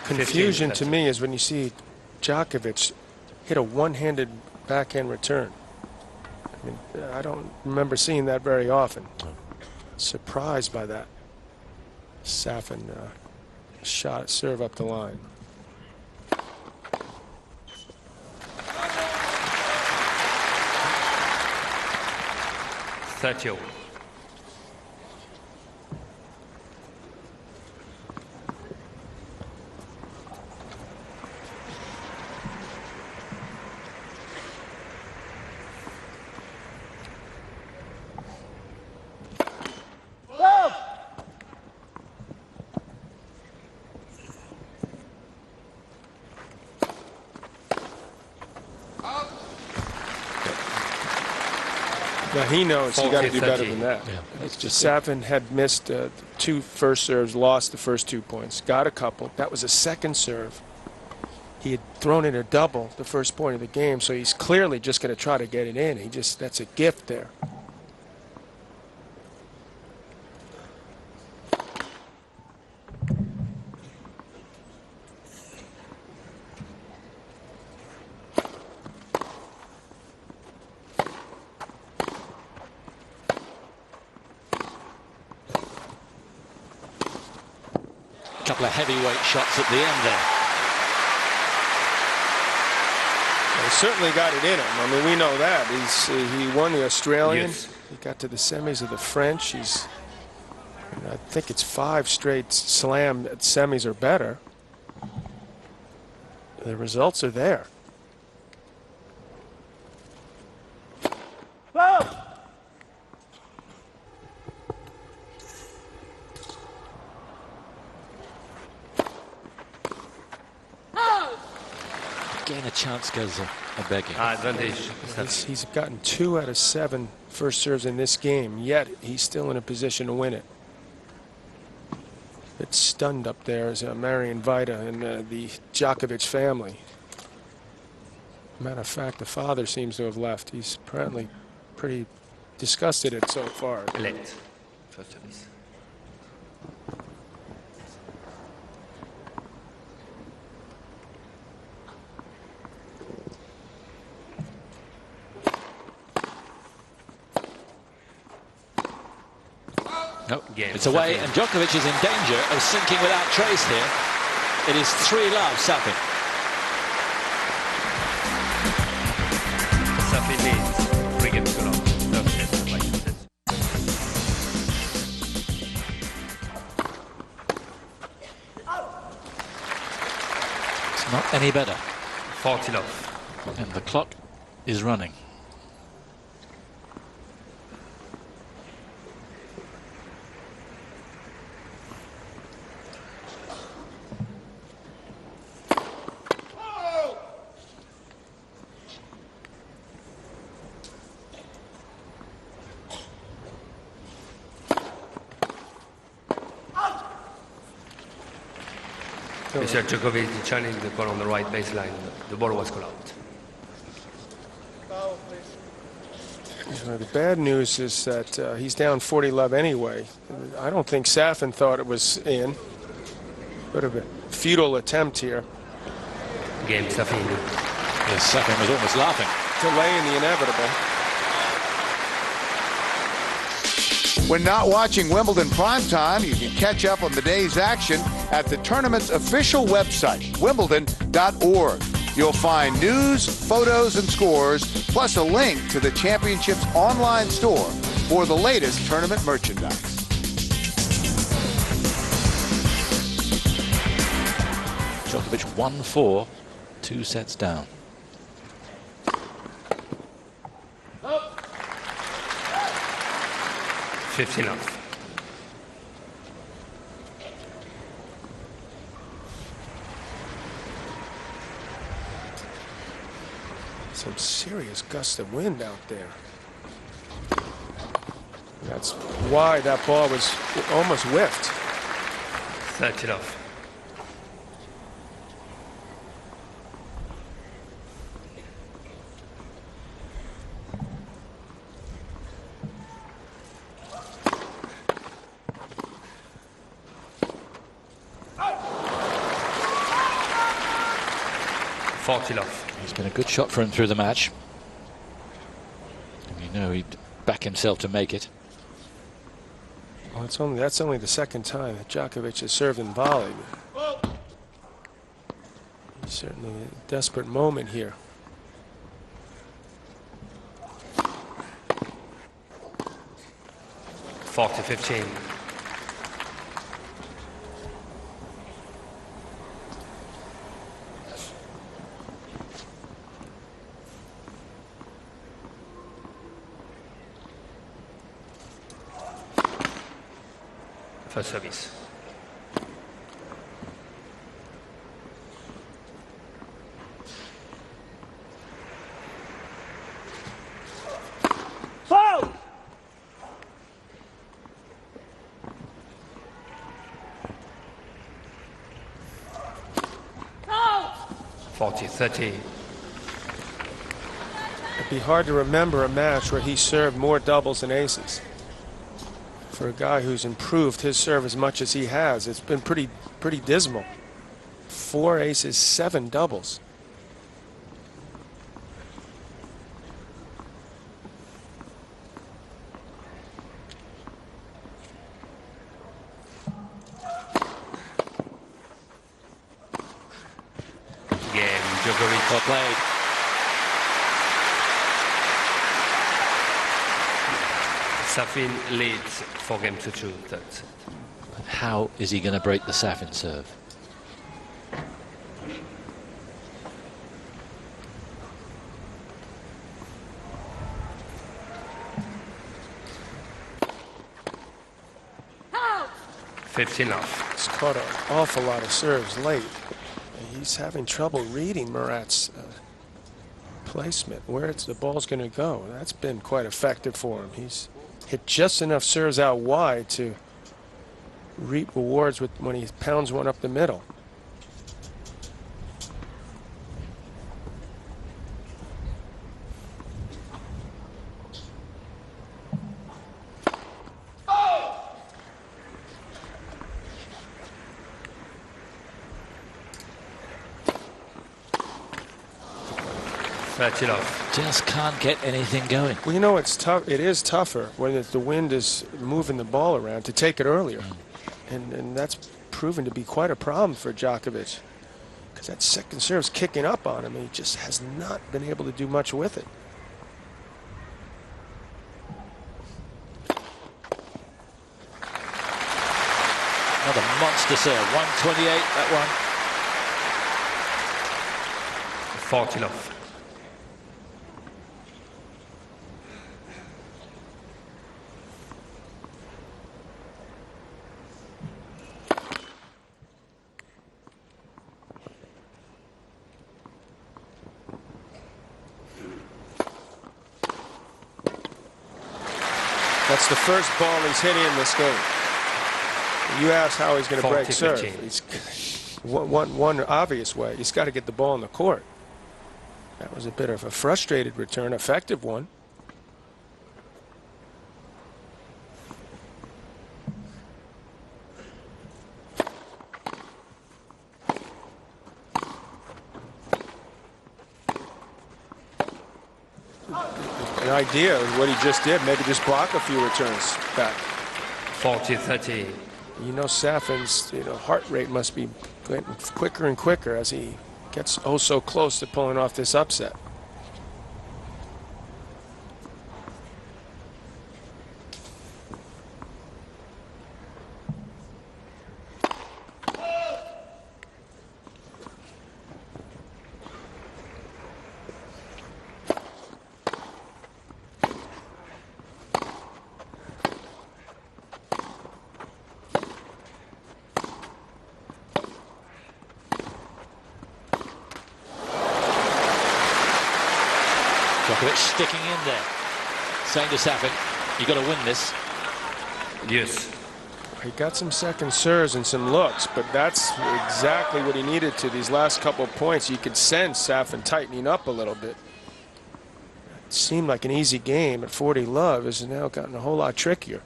Confusion to me is when you see Djokovic hit a one-handed backhand return. I mean, I don't remember seeing that very often. Surprised by that. Safin serve up the line. Sergio. Now he knows he got to do better than that. Yeah. It's just Safin had missed 2 first serves, lost the first 2 points, got a couple. That was a second serve. He had thrown in a double the first point of the game, so he's clearly just going to try to get it in. That's a gift there. Couple of heavyweight shots at the end there. He certainly got it in him. I mean, we know that. He won the Australian. Yes. He got to the semis of the French. I think it's 5 straight slam semis or better. The results are there. Again, a chance goes a begging. Advantage. He's gotten 2 out of 7 first serves in this game, yet he's still in a position to win it. It's stunned up there as Marian Vita and the Djokovic family. Matter of fact, the father seems to have left. He's apparently pretty disgusted at it so far. Late. First service. Nope. It's away, and Djokovic is in danger of sinking without trace here. It is 3-love, Safin. Safin leads 3 games to love. No set, like you said. It's not any better. 40 love. And the clock is running. Mr. Djokovic challenged the ball on the right baseline. The ball was called out. The bad news is that he's down 40-love anyway. I don't think Safin thought it was in. Bit of a futile attempt here. Game Safin. Yes, Safin was almost laughing. Delaying the inevitable. When not watching Wimbledon primetime, you can catch up on the day's action at the tournament's official website, wimbledon.org. You'll find news, photos, and scores, plus a link to the championship's online store for the latest tournament merchandise. Djokovic 1-4, 2 sets down. Up. 15 off. Some serious gusts of wind out there. That's why that ball was almost whiffed. 30 off. It's been a good shot for him through the match. And you know he'd back himself to make it. Well, that's only the second time that Djokovic has served and volleyed. Certainly a desperate moment here. Forty 15. First service. Foul! 40-30. It'd be hard to remember a match where he served more doubles than aces. For a guy who's improved his serve as much as he has, it's been pretty dismal. 4 aces, 7 doubles. Game, Djokovic. Well played. Safin leads 4-2, third set. But how is he going to break the Safin serve? Out! 15 off. He's caught an awful lot of serves late. He's having trouble reading Murat's placement, where the ball's going to go. That's been quite effective for him. He's hit just enough serves out wide to reap rewards when he pounds one up the middle. Just can't get anything going. Well, you know, it's tough. It is tougher when the wind is moving the ball around to take it earlier, and that's proven to be quite a problem for Djokovic, because that second serve's kicking up on him, and he just has not been able to do much with it. Another monster serve. 128, that one. 40 off. That's the first ball he's hitting in this game. You ask how he's going to break serve. He's one obvious way. He's got to get the ball in the court. That was a bit of a frustrated return, effective one. An idea of what he just did, maybe just block a few returns back. 40-30. You know, Safin's heart rate must be getting quicker and quicker as he gets oh so close to pulling off this upset. Djokovic sticking in there, saying to Safin, you got to win this. Yes. He got some second serves and some looks, but that's exactly what he needed to these last couple of points. You could sense Safin tightening up a little bit. It seemed like an easy game at 40 love has now gotten a whole lot trickier.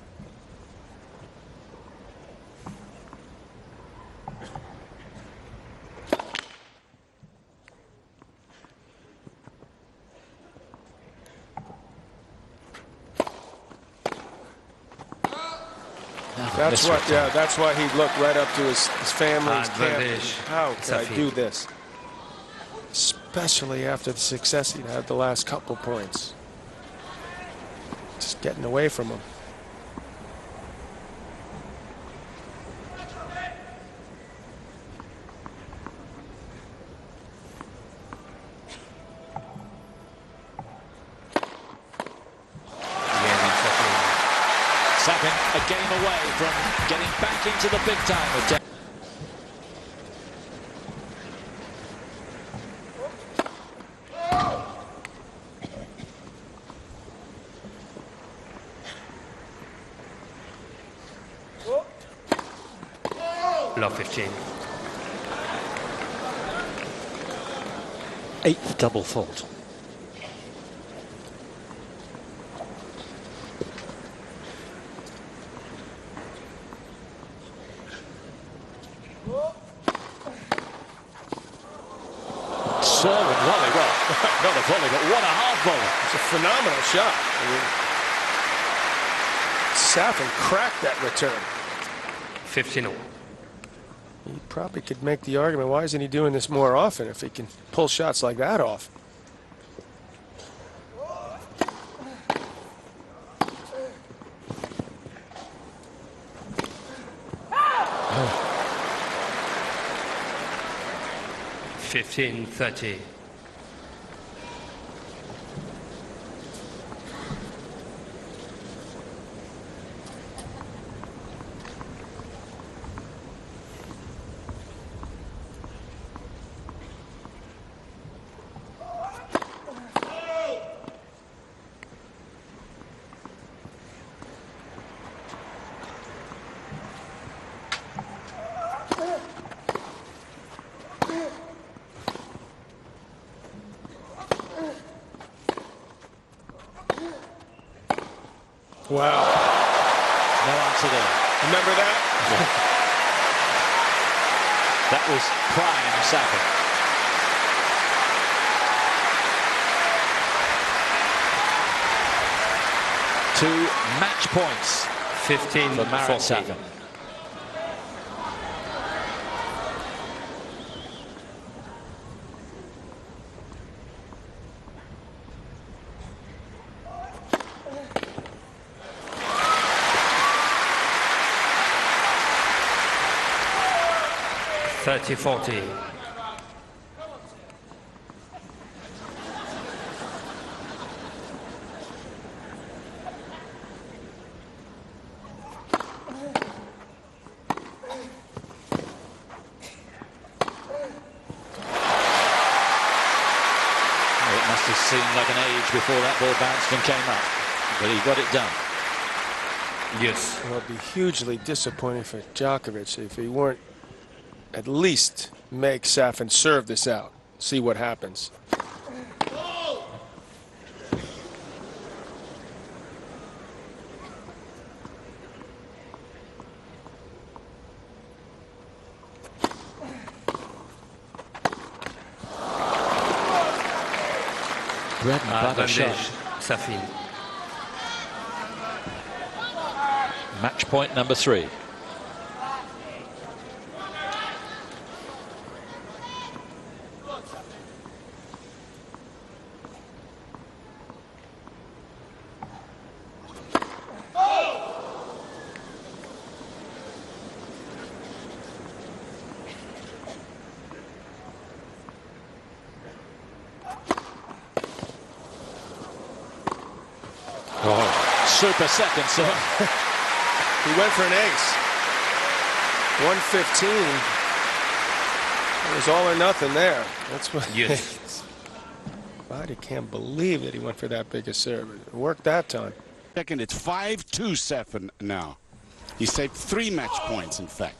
That's what, yeah, that's why he looked right up to his family's camp. How can I do this? Especially after the success he'd had the last couple points. Just getting away from him. Safin a game away from getting back into the big time with Love 15. 8th double fault. Serve and volley, well, not a volley, but what a half volley. It's a phenomenal shot. I mean, Safin cracked that return. 15. He probably could make the argument, why isn't he doing this more often if he can pull shots like that off? Oh. 15-30. Wow. No answer there. Remember that? Yeah. That was prime Safin. Two match points 15 for Marat Safin. $30-40. It must have seemed like an age before that ball bounced and came up, but he got it done. Yes. Well, it'd be hugely disappointing for Djokovic if he weren't at least make Safin serve this out. See what happens. Bread and butter shot. Safin. Match point number 3. super second serve. He went for an ace. 115. It was all or nothing there. That's what. Yes. I can't believe that he went for that big a serve. It worked that time. Second, it's 5-2 Safin now. He saved 3 match points, in fact.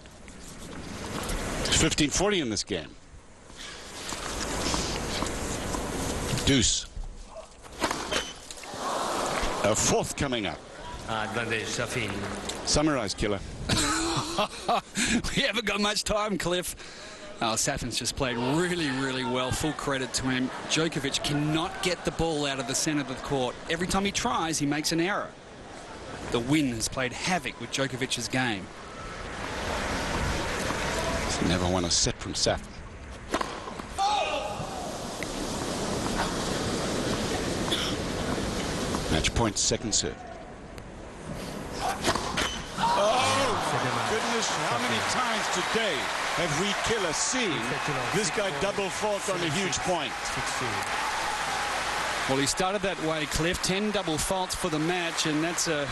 It's 15-40 in this game. Deuce. A fourth coming up. Advantage, Safin. Summarize, Killer. We haven't got much time, Cliff. Oh, Safin's just played really, really well. Full credit to him. Djokovic cannot get the ball out of the centre of the court. Every time he tries, he makes an error. The wind has played havoc with Djokovic's game. He's never won a set from Safin. Match point, second serve. Oh, goodness, how many times today have we, Killer, seen this guy double fault on a huge point? Well, he started that way, Cliff. 10 double faults for the match, and that's an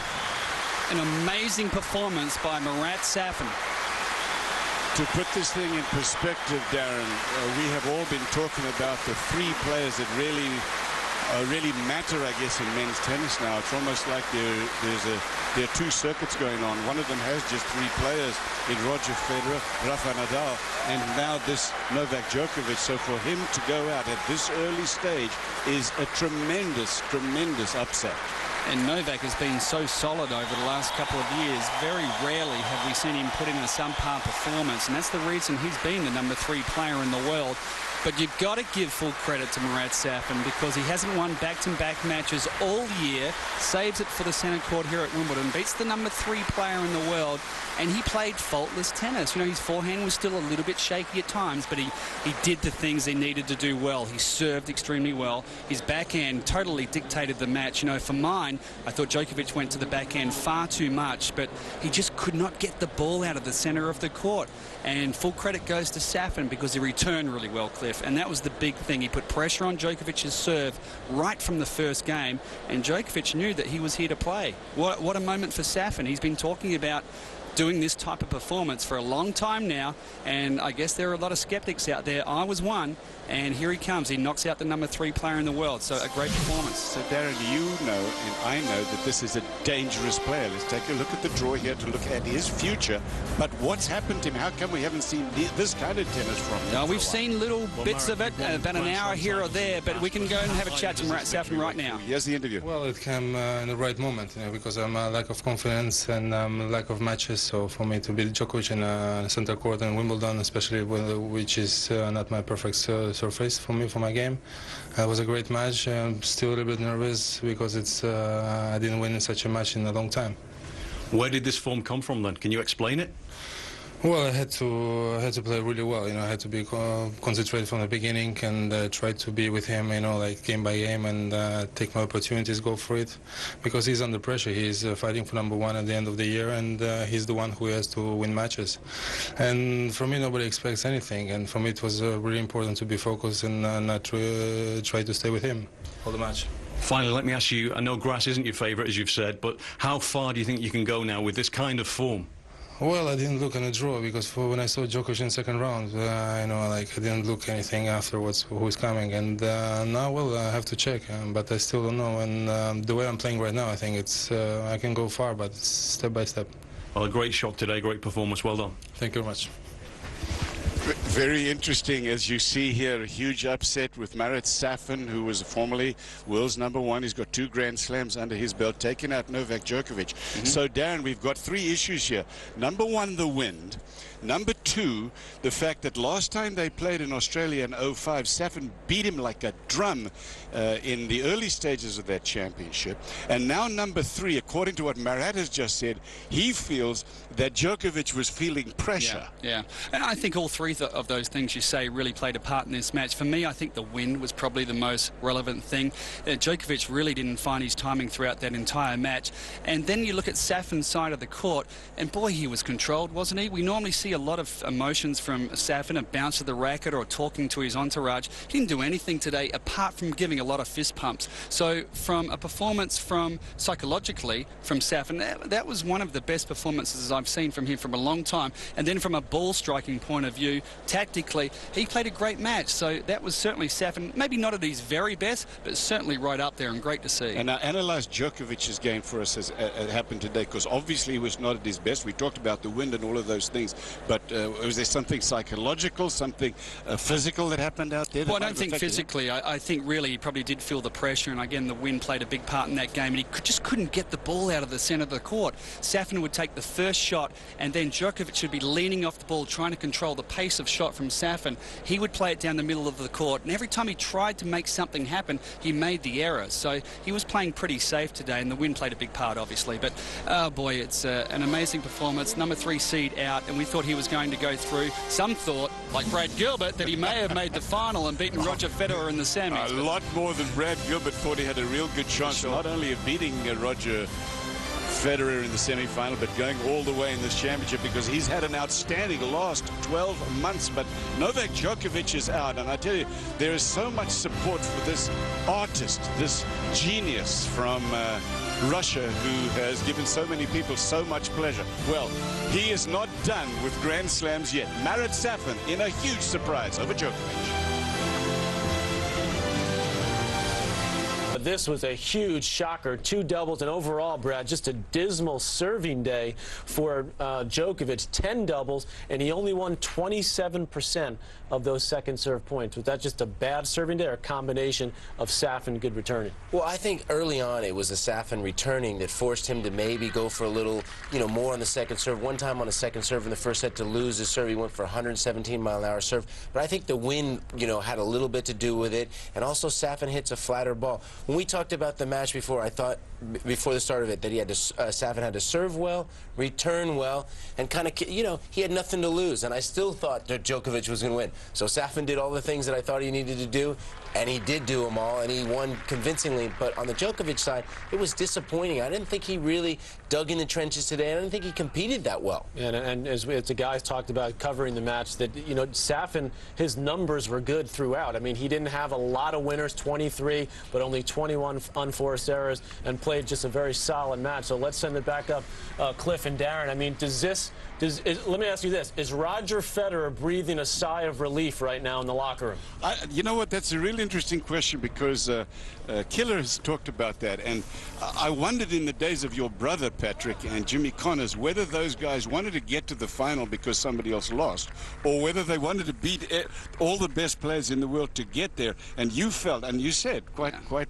amazing performance by Marat Safin. To put this thing in perspective, Darren, we have all been talking about the 3 players that really matter, I guess, in men's tennis now. It's almost like there are 2 circuits going on. One of them has just 3 players in Roger Federer, Rafa Nadal, and now this Novak Djokovic. So for him to go out at this early stage is a tremendous, tremendous upset. And Novak has been so solid over the last couple of years. Very rarely have we seen him put in a subpar performance, and that's the reason he's been the #3 player in the world. But you've got to give full credit to Marat Safin because he hasn't won back-to-back matches all year, saves it for the centre court here at Wimbledon, beats the #3 player in the world, and he played faultless tennis. You know, his forehand was still a little bit shaky at times, but he did the things he needed to do well. He served extremely well. His backhand totally dictated the match. You know, for mine, I thought Djokovic went to the backhand far too much, but he just could not get the ball out of the centre of the court. And full credit goes to Safin because he returned really well, Cliff. And that was the big thing. He put pressure on Djokovic's serve right from the first game. And Djokovic knew that he was here to play. What a moment for Safin. He's been talking about doing this type of performance for a long time now, and I guess there are a lot of skeptics out there. I was one, and here he comes. He knocks out the #3 player in the world, so a great performance. So Darren, you know and I know that this is a dangerous player. Let's take a look at the draw here to look at his future, but what's happened to him? How come we haven't seen this kind of tennis from him? Now, we've seen little bits of it, about an hour here or there, but we can go and have a chat to Marat Safin right now. Here's the interview. Well, it came in the right moment, you know, because I'm a lack of confidence and lack of matches. So for me to beat Djokovic in center court in Wimbledon, especially which is not my perfect surface for me, for my game, it was a great match. I'm still a little bit nervous because I didn't win such a match in a long time. Where did this form come from then? Can you explain it? Well, I had to play really well. You know, I had to be concentrated from the beginning and try to be with him. You know, like game by game, and take my opportunities, go for it, because he's under pressure. He's fighting for #1 at the end of the year, and he's the one who has to win matches. And for me, nobody expects anything. And for me, it was really important to be focused and not try to stay with him all the match. Finally, let me ask you. I know grass isn't your favourite, as you've said, but how far do you think you can go now with this kind of form? Well, I didn't look on the draw because when I saw Djokovic in the second round, you know, like I didn't look anything afterwards who is coming, and now, well, I have to check, but I still don't know. And the way I'm playing right now, I think it's I can go far, but it's step by step. Well, a great shot today, great performance. Well done. Thank you very much. Very interesting, as you see here, a huge upset with Marat Safin, who was formerly world's #1. He's got 2 Grand Slams under his belt, taking out Novak Djokovic. So, Darren, we've got 3 issues here. #1, the wind. #2, the fact that last time they played in Australia in 2005, Safin beat him like a drum in the early stages of that championship. And now #3, according to what Marat has just said, he feels that Djokovic was feeling pressure. Yeah. And I think all 3 of those things you say really played a part in this match. For me, I think the wind was probably the most relevant thing. Djokovic really didn't find his timing throughout that entire match. And then you look at Safin's side of the court, and boy, he was controlled, wasn't he? We normally see a lot of emotions from Safin, a bounce of the racket or talking to his entourage. He didn't do anything today apart from giving a lot of fist pumps. So from a performance from psychologically from Safin, that was one of the best performances I've seen from him from a long time. And then from a ball striking point of view, tactically, he played a great match. So that was certainly Safin, maybe not at his very best, but certainly right up there and great to see. And I analysed Djokovic's game for us as it happened today, because obviously he was not at his best. We talked about the wind and all of those things, but was there something psychological, something physical that happened out there? Well, I don't think physically. I think really he probably did feel the pressure, and again the wind played a big part in that game, and he just couldn't get the ball out of the centre of the court. Safin would take the first shot, and then Djokovic should be leaning off the ball, trying to control the pace of shot from Safin. He would play it down the middle of the court, and every time he tried to make something happen, he made the error. So he was playing pretty safe today, and the wind played a big part, obviously. But, oh boy, it's an amazing performance. Number 3 seed out, and we thought he was going to go through. Some thought, like Brad Gilbert, that he may have made the final and beaten Roger Federer in the semis. A lot more than Brad Gilbert thought he had a real good chance, not only of beating Roger Federer in the semi-final, but going all the way in this championship, because he's had an outstanding last 12 months. But Novak Djokovic is out, and I tell you, there is so much support for this artist, this genius from Russia, who has given so many people so much pleasure. Well, he is not done with Grand Slams yet. Marat Safin in a huge surprise over Djokovic. This was a huge shocker. 2 doubles, and overall, Brad, just a dismal serving day for Djokovic. 10 doubles, and he only won 27% of those second serve points. Was that just a bad serving day or a combination of Safin good returning? Well, I think early on it was the Safin returning that forced him to maybe go for a little, more on the second serve. One time on the second serve in the first set to lose his serve, he went for a 117-mile-an-hour serve. But I think the wind, had a little bit to do with it, and also Safin hits a flatter ball. When we talked about the match before, I thought before the start of it that he had to, Safin had to serve well, return well, and kind of, he had nothing to lose. And I still thought that Djokovic was going to win. So Safin did all the things that I thought he needed to do, and he did do them all, and he won convincingly. But on the Djokovic side, it was disappointing. I didn't think he really dug in the trenches today. I didn't think he competed that well. And as the guys talked about covering the match, that, Safin, his numbers were good throughout. I mean, he didn't have a lot of winners, 23, but only 21 unforced errors, and played just a very solid match. So let's send it back up, Cliff and Darren. I mean, let me ask you this. Is Roger Federer breathing a sigh of relief right now in the locker room? You know what? That's a really interesting question, because Killer has talked about that. And I wondered in the days of your brother, Patrick, and Jimmy Connors, whether those guys wanted to get to the final because somebody else lost, or whether they wanted to beat all the best players in the world to get there. And you felt, and you said quite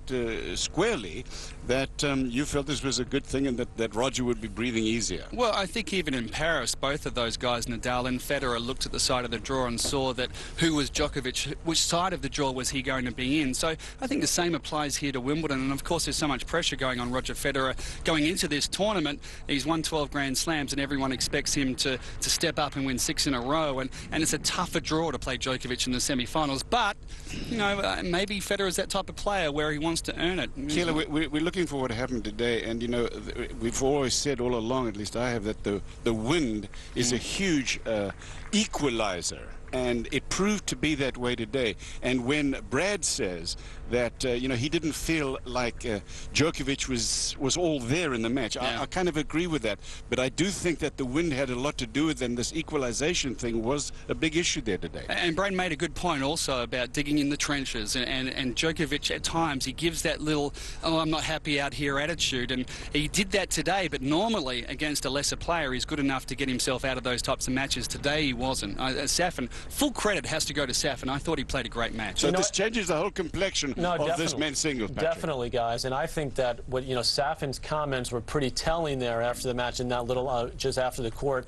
squarely, that you felt this was a good thing, and that Roger would be breathing easier. Well, I think even in Paris, both of those guys, Nadal and Federer, looked at the side of the draw and saw that who was Djokovic, which side of the draw was he going to be in. So I think the same applies here to Wimbledon. And of course, there's so much pressure going on Roger Federer going into this tournament. He's won 12 Grand Slams, and everyone expects him to step up and win 6 in a row. And it's a tougher draw to play Djokovic in the semi-finals. But, maybe Federer's that type of player where he wants to earn it. Keeler, we're looking for what happened today, and we've always said all along, at least I have, that the wind is a huge equalizer, and it proved to be that way today. And when Brad says that he didn't feel like Djokovic was all there in the match, I kind of agree with that. But I do think that the wind had a lot to do with it, and this equalization thing was a big issue there today. And Brad made a good point also about digging in the trenches, and Djokovic at times he gives that little I'm not happy out here attitude, and he did that today. But normally against a lesser player he's good enough to get himself out of those types of matches. Today he wasn't. Safin, full credit has to go to Safin. I thought he played a great match. So this changes the whole complexion of this men's singles, Patrick. Definitely, guys. And I think that Safin's comments were pretty telling there after the match, in that little just after the court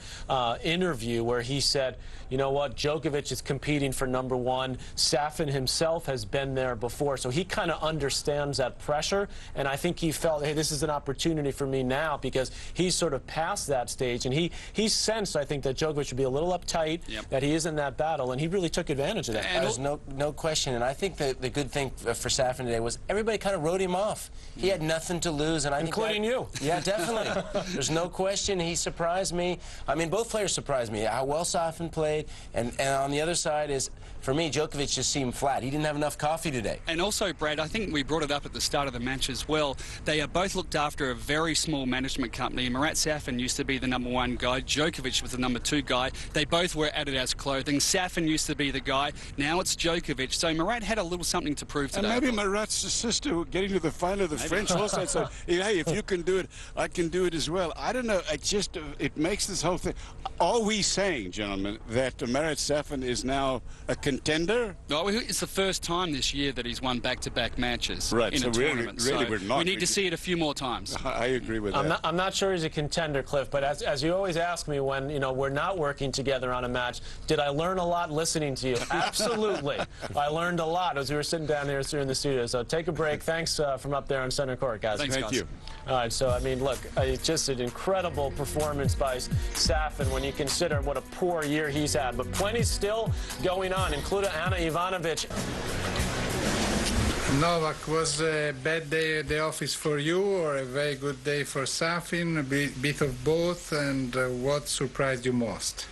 interview, where he said, you know what, Djokovic is competing for number 1. Safin himself has been there before, so he kind of understands that pressure. And I think he felt, hey, this is an opportunity for me now, because he's sort of past that stage, and he sensed, I think, that Djokovic should be a little uptight, that he isn't that battle, and he really took advantage of that. There's no question, and I think the good thing for Safin today was everybody kind of wrote him off. He had nothing to lose, and I including think you. Yeah, definitely. There's no question. He surprised me. I mean, both players surprised me. How well Safin played, and on the other side is, for me, Djokovic just seemed flat. He didn't have enough coffee today. And also, Brad, I think we brought it up at the start of the match as well. They are both looked after a very small management company. Marat Safin used to be the #1 guy. Djokovic was the #2 guy. They both wear Adidas clothing. Safin used to be the guy. Now it's Djokovic. So Marat had a little something to prove today. And maybe Marat's sister getting to the final of the French also said, hey, if you can do it, I can do it as well. I don't know. It makes this whole thing. Are we saying, gentlemen, that Marat Safin is now a contender? No, it's the first time this year that he's won back-to-back matches in a tournament. Really, we're not. We need to see it a few more times. I agree with that. I'm not sure he's a contender, Cliff, but as you always ask me when we're not working together on a match, did I learn a lot listening to you? Absolutely. I learned a lot as we were sitting down here in the studio. So take a break. Thanks from up there on center court, guys. Thanks, Thank you. All right, so, I mean, look, just an incredible performance by Safin when you consider what a poor year he's had. But plenty still going on, including Ana Ivanovic. Novak, was a bad day at the office for you or a very good day for Safin? A bit of both, and what surprised you most?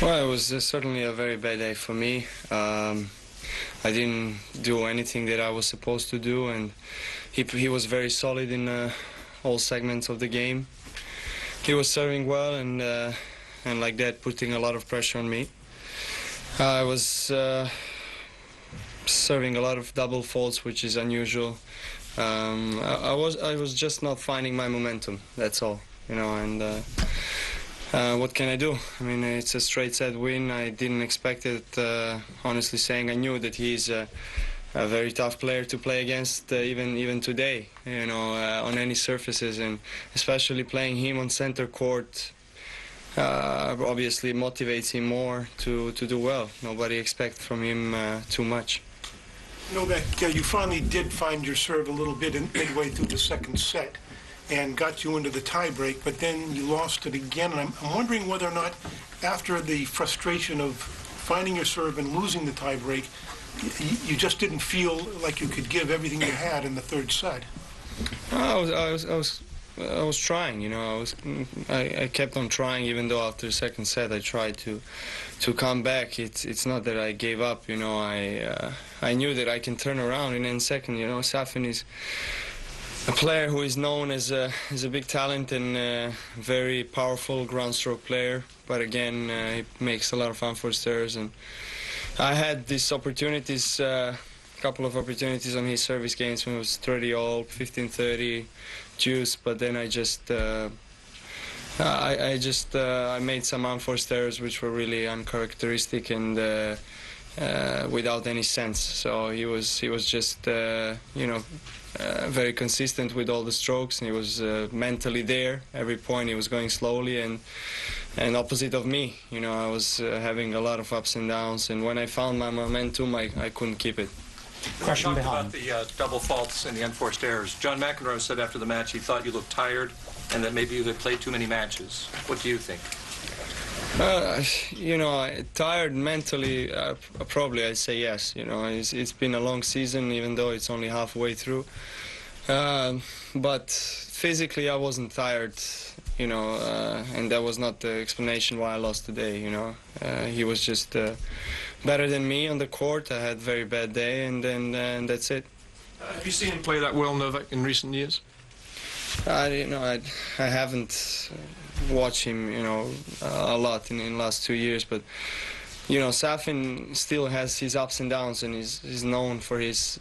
Well, it was certainly a very bad day for me. I didn't do anything that I was supposed to do, and he was very solid in all segments of the game. He was serving well, and like that, putting a lot of pressure on me. I was serving a lot of double faults, which is unusual. I was just not finding my momentum. That's all, and. What can I do? I mean, it's a straight set win. I didn't expect it, honestly saying. I knew that he's a very tough player to play against, even today, on any surfaces, and especially playing him on center court obviously motivates him more to do well. Nobody expects from him too much. Novak, you finally did find your serve a little bit midway through the second set and got you into the tiebreak, but then you lost it again. And I'm wondering whether or not, after the frustration of finding your serve and losing the tiebreak, you just didn't feel like you could give everything you had in the third set. I was trying, I kept on trying, even though after the second set I tried to come back. It's not that I gave up, I knew that I can turn around, and then second, Safin is a player who is known as a big talent and a very powerful ground stroke player, but again, he makes a lot of fun for serves, and I had these opportunities, couple of opportunities on his service games when it was 30-all, 15-30 juice, but then I made some unforced errors which were really uncharacteristic and without any sense. So he was just very consistent with all the strokes, and he was mentally there. Every point he was going slowly, and opposite of me, I was having a lot of ups and downs, and when I found my momentum, I couldn't keep it. Question behind. About the double faults and the unforced errors. John McEnroe said after the match he thought you looked tired and that maybe you had played too many matches. What do you think? Tired mentally, probably I'd say yes. It's been a long season, even though it's only halfway through. But physically I wasn't tired, and that was not the explanation why I lost today, He was just better than me on the court. I had a very bad day, and then that's it. Have you seen him play that well, Novak, in recent years? I haven't watched him, a lot in the last 2 years, but Safin still has his ups and downs, and he's known for his,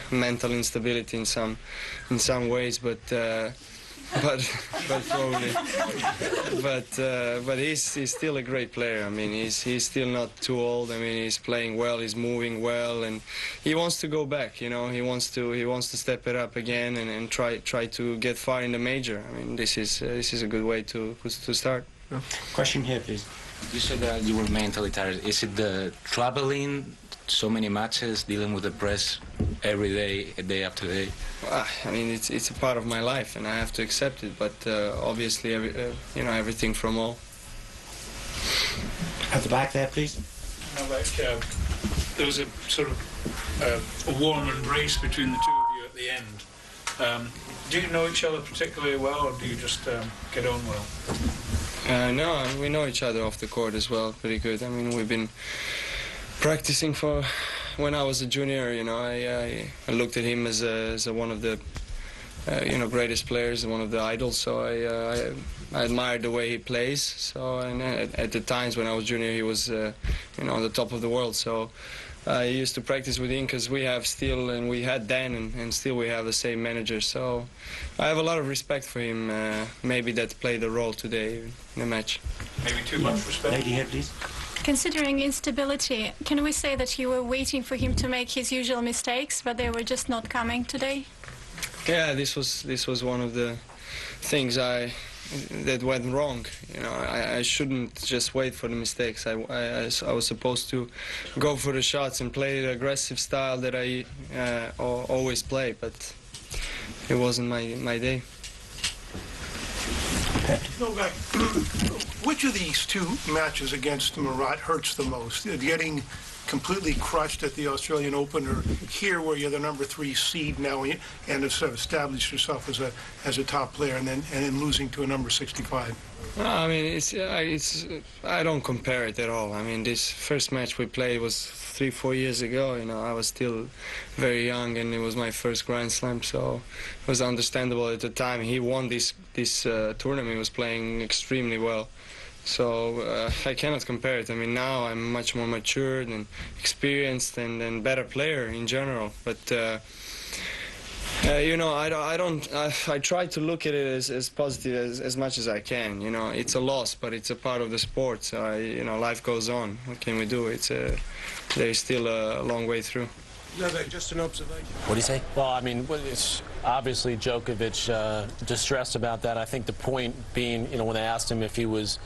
mental instability in some ways, but he's still a great player. I mean, he's still not too old. I mean, he's playing well, he's moving well, and he wants to go back. He wants to step it up again and try to get far in the major. I mean, this is a good way to start. Question here, please. You said that you were mentally tired. Is it the traveling, so many matches, dealing with the press every day, day after day? I mean, it's a part of my life, and I have to accept it. But obviously, everything from all. At the back there, please. There was a sort of a warm embrace between the two of you at the end. Do you know each other particularly well, or do you just get on well? No, we know each other off the court as well, pretty good. I mean, we've been practicing for when I was a junior. You know, I looked at him as one of the greatest players, one of the idols. So I admired the way he plays. So and at the times when I was junior, he was on the top of the world. So I used to practice with him because we have still, and we had then, and still we have the same manager. So I have a lot of respect for him. Maybe that played a role today in the match. Maybe too much respect. Lady here, please. Considering instability, can we say that you were waiting for him to make his usual mistakes, but they were just not coming today? Yeah, this was one of the things that went wrong. You know, I shouldn't just wait for the mistakes. I was supposed to go for the shots and play the aggressive style that I always play, but it wasn't my day. Novak, which of these two matches against Murat hurts the most? Getting completely crushed at the Australian Open, or here where you're the #3 seed now and have sort of established yourself as a top player, and then losing to a number 65? I mean, I don't compare it at all. I mean, this first match we played was 3-4 years ago. You know, I was still very young, and it was my first Grand Slam, so it was understandable at the time. He won this tournament. He was playing extremely well. So I cannot compare it. I mean, now I'm much more matured and experienced and better player in general. But you know, I try to look at it as positive as much as I can. You know, it's a loss, but it's a part of the sport. So you know, life goes on. What can we do? There's still a long way through. Novak, just an observation. What do you say? Well, I mean, it's obviously Djokovic distressed about that. I think the point being, you know, when they asked him if he was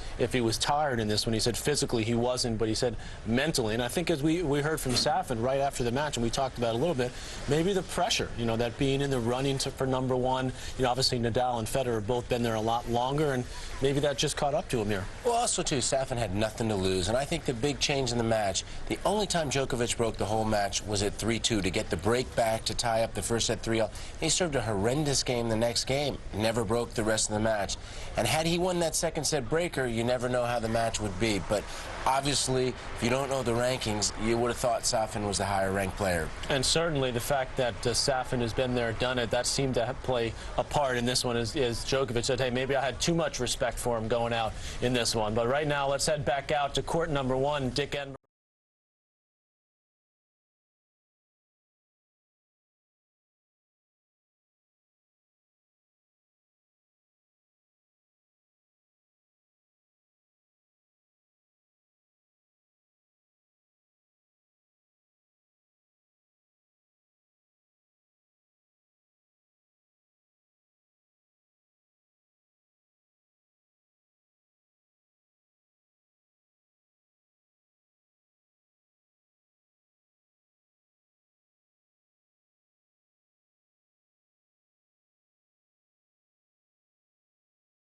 tired in this one, he said physically he wasn't, but he said mentally. And I think as we heard from Safin right after the match, and we talked about it a little bit, maybe the pressure, you know, that being in the running for #1. You know, obviously Nadal and Federer have both been there a lot longer, and maybe that just caught up to him here. Well, also, too, Safin had nothing to lose, and I think the big change in the match, the only time Djokovic broke the whole match was at 3-2 to get the break back to tie up the first set 3-0. He served a horrendous game the next game, never broke the rest of the match. And had he won that second set breaker, you never know how the match would be. But obviously, if you don't know the rankings, you would have thought Safin was the higher ranked player. And certainly the fact that Safin has been there, done it, that seemed to play a part in this one, as Djokovic said, hey, maybe I had too much respect for him going out in this one. But right now, let's head back out to court #1, Dick Enberg.